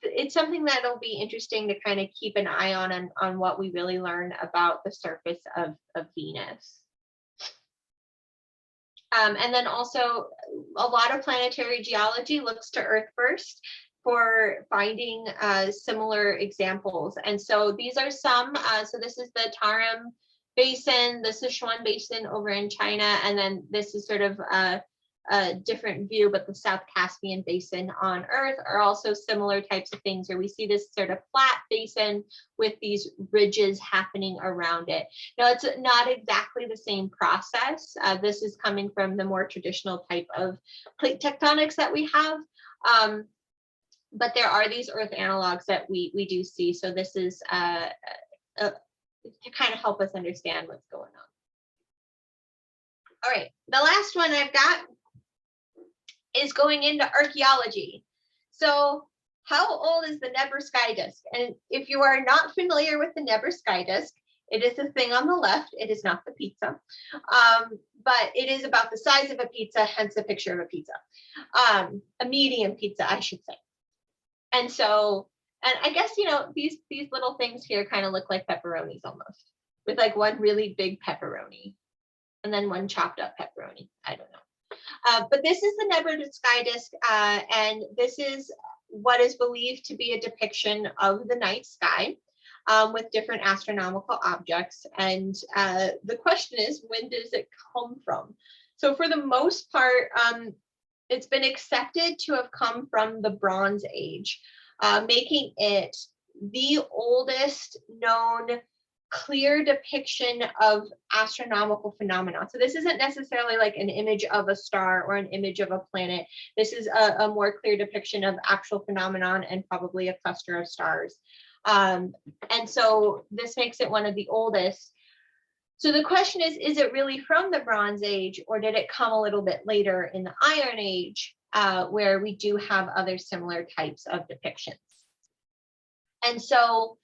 it's something that'll be interesting to kind of keep an eye on what we really learn about the surface of Venus. And then also a lot of planetary geology looks to Earth first for finding similar examples. And so these are some, so this is the Tarim Basin, the Sichuan Basin over in China, and then this is sort of a different view, but the South Caspian Basin on Earth are also similar types of things where we see this sort of flat basin with these ridges happening around it. Now, it's not exactly the same process. This is coming from the more traditional type of plate tectonics that we have. But there are these Earth analogs that we do see. So this is to kind of help us understand what's going on. All right, the last one I've got is going into archaeology. So how old is the Nebraska Disc? And if you are not familiar with the Nebraska Disc, it is the thing on the left. It is not the pizza, but it is about the size of a pizza, hence the picture of a pizza, a medium pizza, I should say. And so, and I guess, you know, these little things here kind of look like pepperonis almost, with like one really big pepperoni and then one chopped up pepperoni. I don't know. But this is the Nebraska Disc, and this is what is believed to be a depiction of the night sky with different astronomical objects. And the question is, when does it come from? So for the most part, it's been accepted to have come from the Bronze Age, making it the oldest known clear depiction of astronomical phenomena. So this isn't necessarily like an image of a star or an image of a planet. This is a more clear depiction of actual phenomenon and probably a cluster of stars. And so this makes it one of the oldest. So the question is it really from the Bronze Age, or did it come a little bit later in the Iron Age, where we do have other similar types of depictions? And so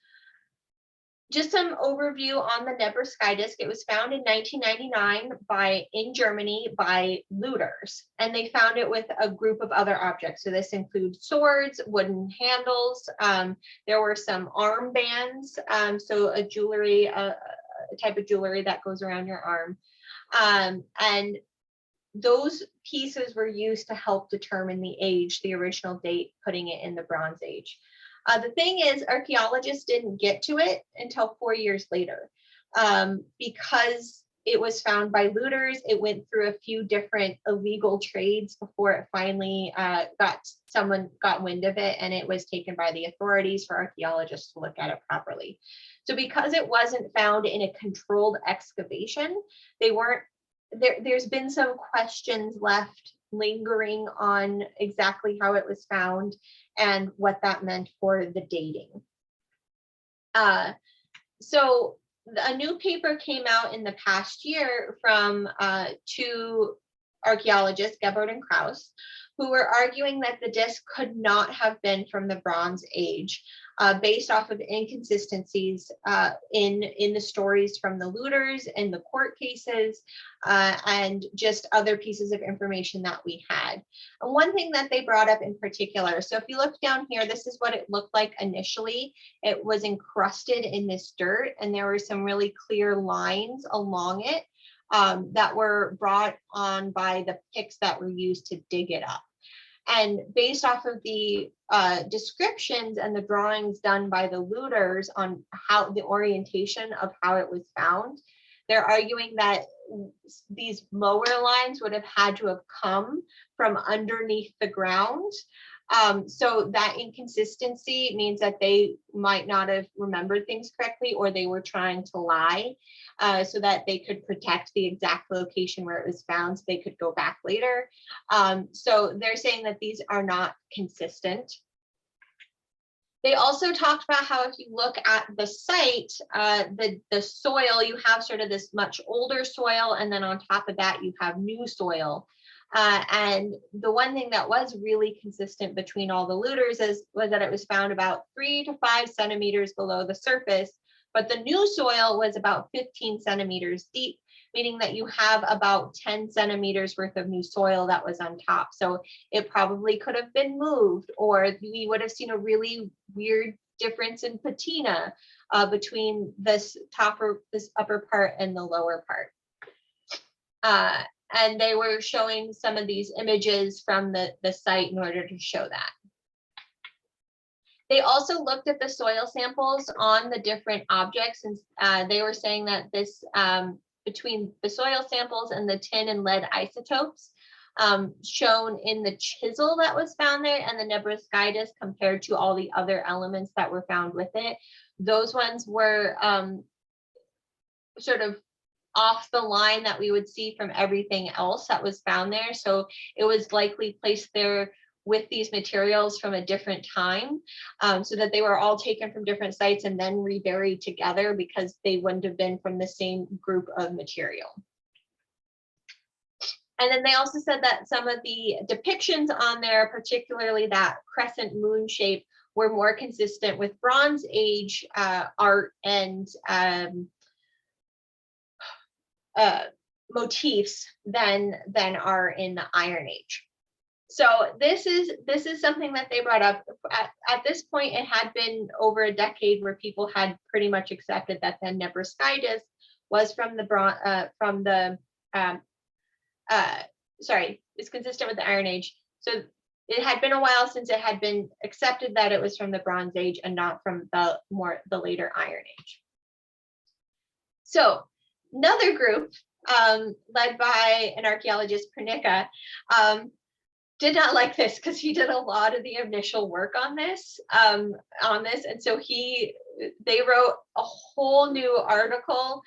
just some overview on the Nebraska Disc. It was found in 1999 in Germany by looters, and they found it with a group of other objects. So this includes swords, wooden handles. There were some armbands, so a jewelry, a type of jewelry that goes around your arm. And those pieces were used to help determine the age, the original date, putting it in the Bronze Age. The thing is, archaeologists didn't get to it until 4 years later, because it was found by looters. It went through a few different illegal trades before it finally someone got wind of it, and it was taken by the authorities for archaeologists to look at it properly. So because it wasn't found in a controlled excavation, they weren't there. There's been some questions left lingering on exactly how it was found and what that meant for the dating. So a new paper came out in the past year from two archaeologists, Gebhardt and Krauss, who were arguing that the disc could not have been from the Bronze Age, based off of inconsistencies in the stories from the looters and the court cases, and just other pieces of information that we had. And one thing that they brought up in particular, so if you look down here, this is what it looked like initially. It was encrusted in this dirt, and there were some really clear lines along it that were brought on by the picks that were used to dig it up. And based off of the descriptions and the drawings done by the looters on how the orientation of how it was found, they're arguing that these lower lines would have had to have come from underneath the ground. So that inconsistency means that they might not have remembered things correctly, or they were trying to lie so that they could protect the exact location where it was found so they could go back later. So they're saying that these are not consistent. They also talked about how if you look at the site, the soil, you have sort of this much older soil, and then on top of that, you have new soil. And the one thing that was really consistent between all the looters was that it was found about 3 to 5 centimeters below the surface, but the new soil was about 15 centimeters deep, meaning that you have about 10 centimeters worth of new soil that was on top. So it probably could have been moved, or we would have seen a really weird difference in patina between this upper part and the lower part. And they were showing some of these images from the site in order to show that. They also looked at the soil samples on the different objects, and they were saying that this, between the soil samples and the tin and lead isotopes shown in the chisel that was found there and the Nebraska Disc compared to all the other elements that were found with it, those ones were sort of off the line that we would see from everything else that was found there. So it was likely placed there with these materials from a different time, so that they were all taken from different sites and then reburied together because they wouldn't have been from the same group of material. And then they also said that some of the depictions on there, particularly that crescent moon shape, were more consistent with Bronze Age art and motifs than are in the Iron Age. So this is something that they brought up. At this point, it had been over a decade where people had pretty much accepted that the Nebraska Disc was it's consistent with the Iron Age. So it had been a while since it had been accepted that it was from the Bronze Age and not from the later Iron Age. So another group led by an archaeologist, Pernica, did not like this because he did a lot of the initial work on this, and so they wrote a whole new article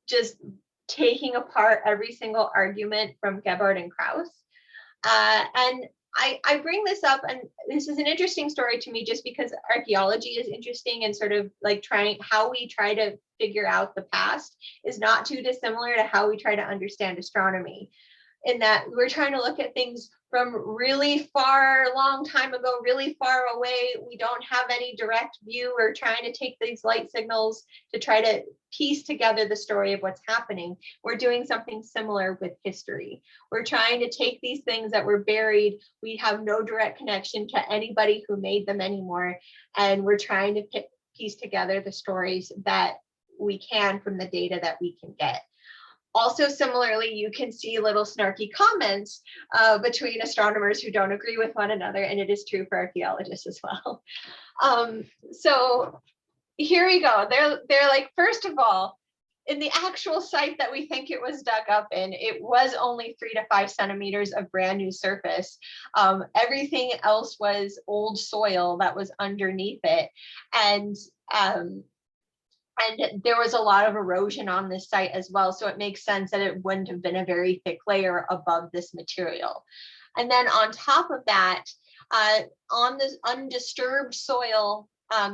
just taking apart every single argument from Gebhardt and Krauss. And I bring this up, and this is an interesting story to me just because archaeology is interesting, and sort of like how we try to figure out the past is not too dissimilar to how we try to understand astronomy, in that we're trying to look at things from really far, long time ago, really far away. We don't have any direct view. We're trying to take these light signals to try to piece together the story of what's happening. We're doing something similar with history. We're trying to take these things that were buried. We have no direct connection to anybody who made them anymore. And we're trying to piece together the stories that we can from the data that we can get. Also, similarly, you can see little snarky comments between astronomers who don't agree with one another, and it is true for archaeologists as well. So here we go. They're like, first of all, in the actual site that we think it was dug up in, it was only 3 to 5 centimeters of brand new surface. Everything else was old soil that was underneath it, and there was a lot of erosion on this site as well. So it makes sense that it wouldn't have been a very thick layer above this material. And then on top of that, on this undisturbed soil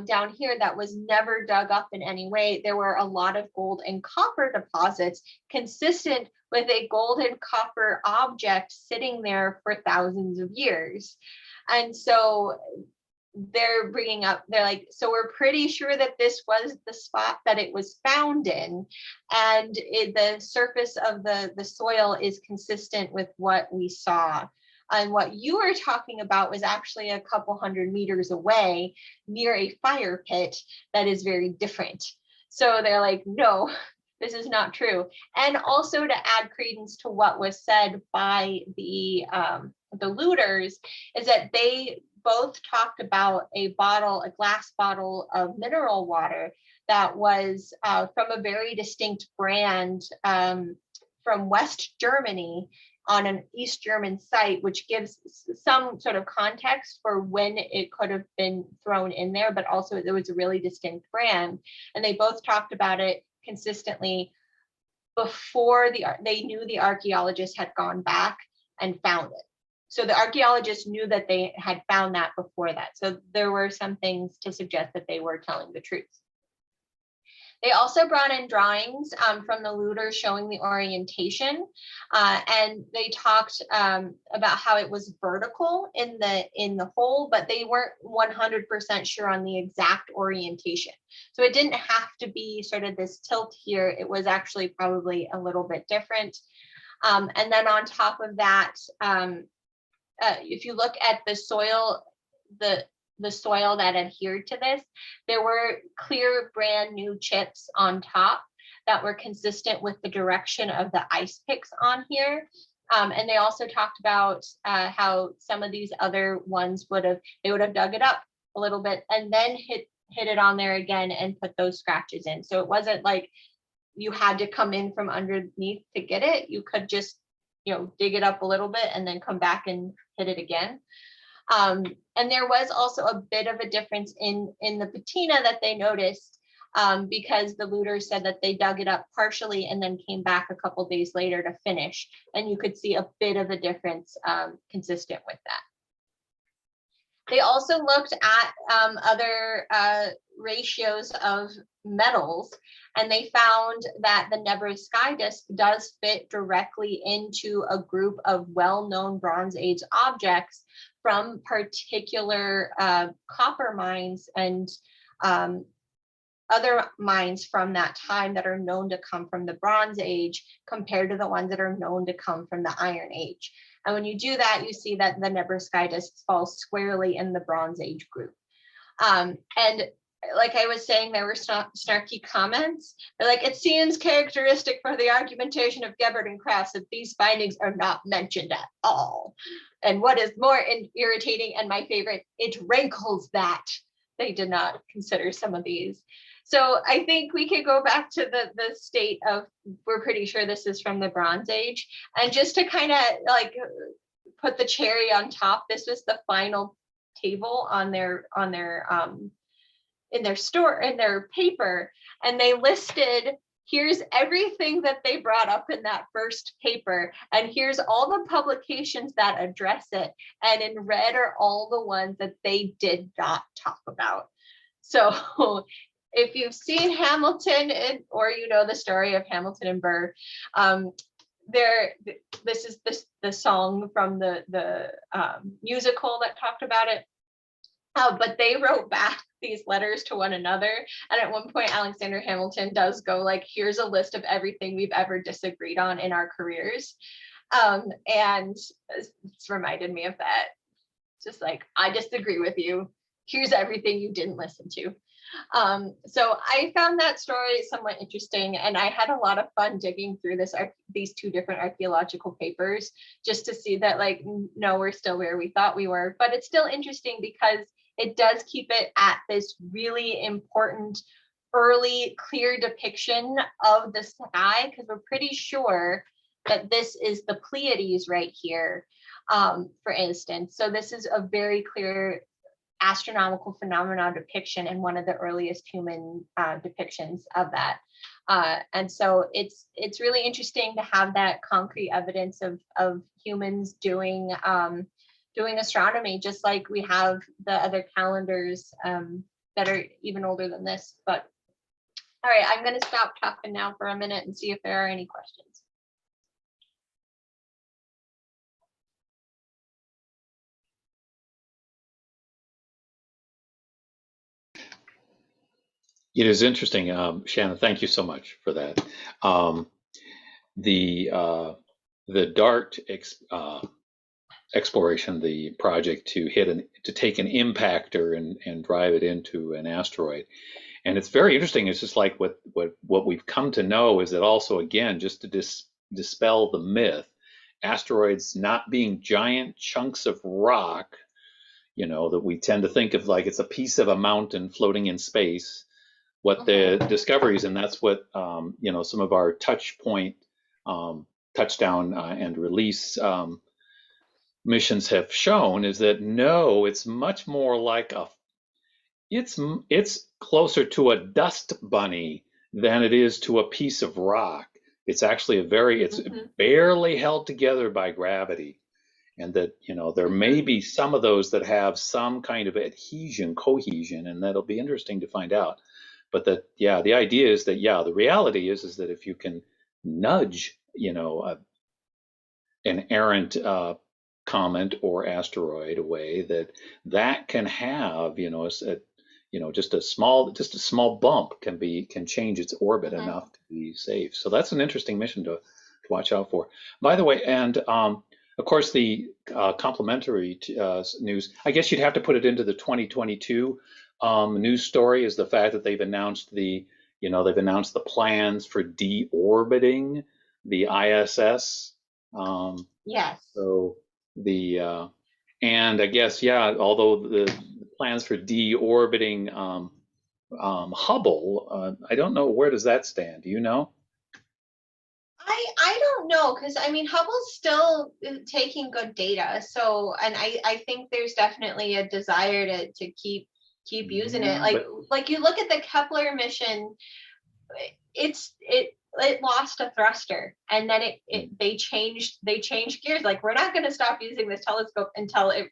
down here that was never dug up in any way, there were a lot of gold and copper deposits consistent with a gold and copper object sitting there for thousands of years. And so they're like, so we're pretty sure that this was the spot that it was found in, and the surface of the soil is consistent with what we saw. And what you were talking about was actually a couple hundred meters away near a fire pit that is very different. So they're like, no, this is not true. And also to add credence to what was said by the looters, is that they both talked about a glass bottle of mineral water that was from a very distinct brand from West Germany on an East German site, which gives some sort of context for when it could have been thrown in there, but also there was a really distinct brand. And they both talked about it consistently before they knew the archaeologists had gone back and found it. So the archaeologists knew that they had found that before that. So there were some things to suggest that they were telling the truth. They also brought in drawings from the looters showing the orientation, and they talked about how it was vertical in the hole, but they weren't 100% sure on the exact orientation. So it didn't have to be sort of this tilt here. It was actually probably a little bit different. And then on top of that, if you look at the soil, the soil that adhered to this, there were clear brand new chips on top that were consistent with the direction of the ice picks on here. And they also talked about how some of these other ones would have dug it up a little bit and then hit it on there again and put those scratches in. So it wasn't like you had to come in from underneath to get it. You could just, dig it up a little bit and then come back and hit it again. And there was also a bit of a difference in the patina that they noticed, because the looters said that they dug it up partially and then came back a couple days later to finish. And you could see a bit of a difference consistent with that. They also looked at other ratios of metals, and they found that the Nebraska Disc does fit directly into a group of well-known Bronze Age objects from particular copper mines and other mines from that time that are known to come from the Bronze Age compared to the ones that are known to come from the Iron Age. And when you do that, you see that the Nebraska Disc falls squarely in the Bronze Age group. And like I was saying, there were snarky comments. They're like, it seems characteristic for the argumentation of Gebhardt and Krafft that these findings are not mentioned at all. And what is more irritating, and my favorite, it rankles that they did not consider some of these. So I think we could go back to the state of, we're pretty sure this is from the Bronze Age. And just to kind of like put the cherry on top, this was the final table on their in their paper, and they listed, here's everything that they brought up in that first paper, and here's all the publications that address it, and in red are all the ones that they did not talk about. So if you've seen Hamilton or the story of Hamilton and Burr, this is the song from the musical that talked about it. But they wrote back these letters to one another. And at one point, Alexander Hamilton does go like, here's a list of everything we've ever disagreed on in our careers. And it's reminded me of that. Just like, I disagree with you. Here's everything you didn't listen to. So I found that story somewhat interesting, and I had a lot of fun digging through these two different archaeological papers just to see that, like, no, we're still where we thought we were, but it's still interesting because it does keep it at this really important early clear depiction of the sky, because we're pretty sure that this is the Pleiades right here, for instance. So this is a very clear astronomical phenomenon depiction and one of the earliest human depictions of that. And so it's really interesting to have that concrete evidence of humans doing astronomy, just like we have the other calendars that are even older than this. But all right, I'm going to stop talking now for a minute and see if there are any questions. It is interesting, Shannon. Thank you so much for that. The DART exploration, the project to take an impactor and drive it into an asteroid, and it's very interesting. It's just like what we've come to know is that also, again, just to dispel the myth, asteroids not being giant chunks of rock, that we tend to think of like it's a piece of a mountain floating in space. What the discoveries, and that's what some of our touchdown and release missions have shown, is that no, it's much more like it's closer to a dust bunny than it is to a piece of rock. It's actually it's barely held together by gravity, and that there may be some of those that have some kind of cohesion, and that'll be interesting to find out. But the idea is that, the reality is that if you can nudge, an errant comet or asteroid away, that can have, just a small bump can change its orbit enough to be safe. So that's an interesting mission to watch out for. By the way, and of course the complementary news, I guess you'd have to put it into the 2022 news story, is the fact that they've announced the You know, they've announced the plans for deorbiting the ISS. Yes. So and I guess, yeah, although the plans for deorbiting Hubble, I don't know, where does that stand? Do you know? I don't know, because I mean Hubble's still taking good data, so, and I think there's definitely a desire to keep using it. Yeah, Like you look at the Kepler mission, it lost a thruster, and then they changed gears. Like, we're not going to stop using this telescope until it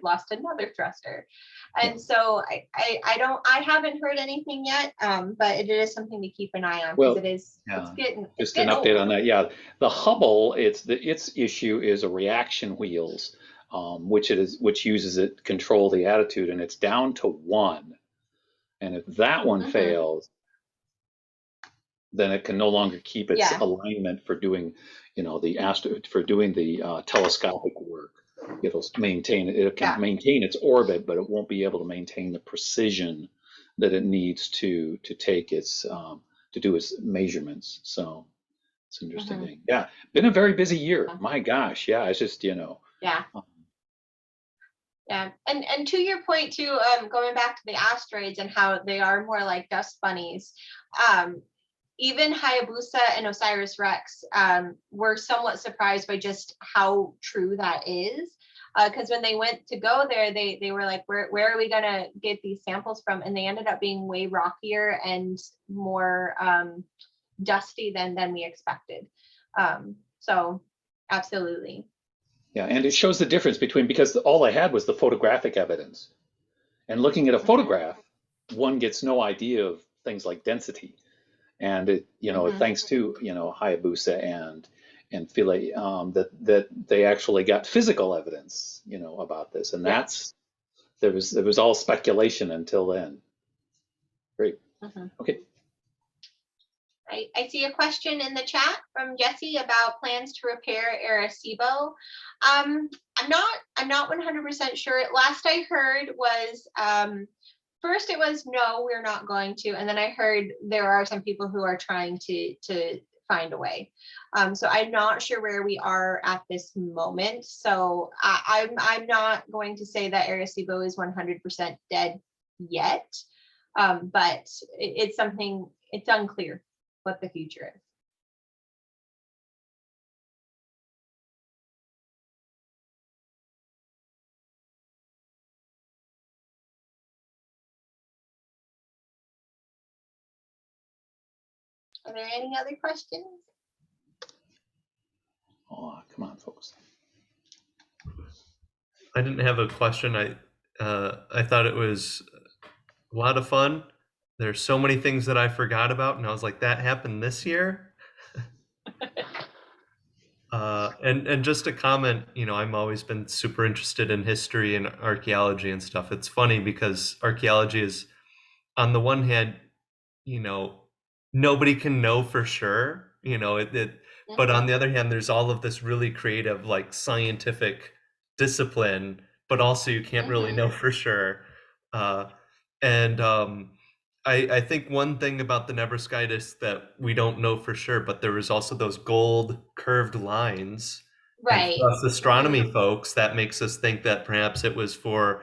lost another thruster. And so I haven't heard anything yet, but it is something to keep an eye on, because well, it's just getting an update old. on that. Yeah, the Hubble, its issue is a reaction wheels, which uses it to control the attitude, and it's down to 1. And if that one fails, then it can no longer keep its alignment for doing, you know, for doing the telescopic work. It'll maintain it can maintain its orbit, but it won't be able to maintain the precision that it needs to take its to do its measurements. So it's an interesting thing. Yeah, been a very busy year. My gosh, yeah, it's just, you know. Yeah. Yeah, and to your point too, going back to the asteroids and how they are more like dust bunnies, even Hayabusa and Osiris-Rex were somewhat surprised by just how true that is. Because when they went to go there, they were like, where are we gonna get these samples from? And they ended up being way rockier and more dusty than we expected. So absolutely. Yeah, and it shows the difference between, because all I had was the photographic evidence. And looking at a photograph, one gets no idea of things like density. And it, you know, thanks to, you know, Hayabusa and Philae, that they actually got physical evidence, you know, about this. And there was all speculation until then. Great. Okay. I see a question in the chat from Jesse about plans to repair Arecibo. I'm not 100% sure. Last I heard was first it was no, we're not going to, and then I heard there are some people who are trying to find a way. So I'm not sure where we are at this moment. So I'm not going to say that Arecibo is 100% dead yet, but it's something, it's unclear what the future is. Are there any other questions? Oh, come on, folks. I didn't have a question. I thought it was a lot of fun. There's so many things that I forgot about, and I was like, that happened this year. And just a comment, you know, I've always been super interested in history and archaeology and stuff. It's funny because archaeology is, on the one hand, you know, nobody can know for sure, you know, but on the other hand, there's all of this really creative, like, scientific discipline, but also you can't really know for sure. And I think one thing about the Nebraska Disc that we don't know for sure, but there was also those gold curved lines. And Right. for us astronomy folks, that makes us think that perhaps it was for,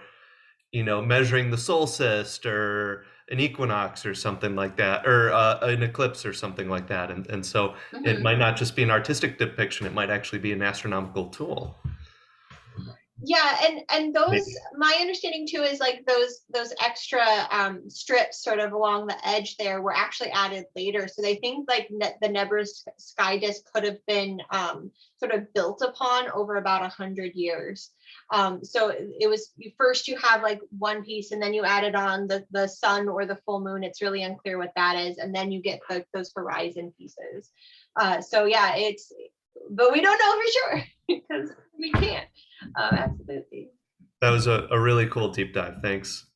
you know, measuring the solstice or an equinox or something like that, or an eclipse or something like that. And so it might not just be an artistic depiction, it might actually be an astronomical tool. Yeah, and those, my understanding too is like those extra strips sort of along the edge there were actually added later. So they think like the Nebraska Sky Disk could have been sort of built upon over about 100 years. So it was, first you have like one piece, and then you added on the sun or the full moon. It's really unclear what that is, and then you get those horizon pieces. So yeah, but we don't know for sure because we can't. Absolutely. That was a really cool deep dive. Thanks.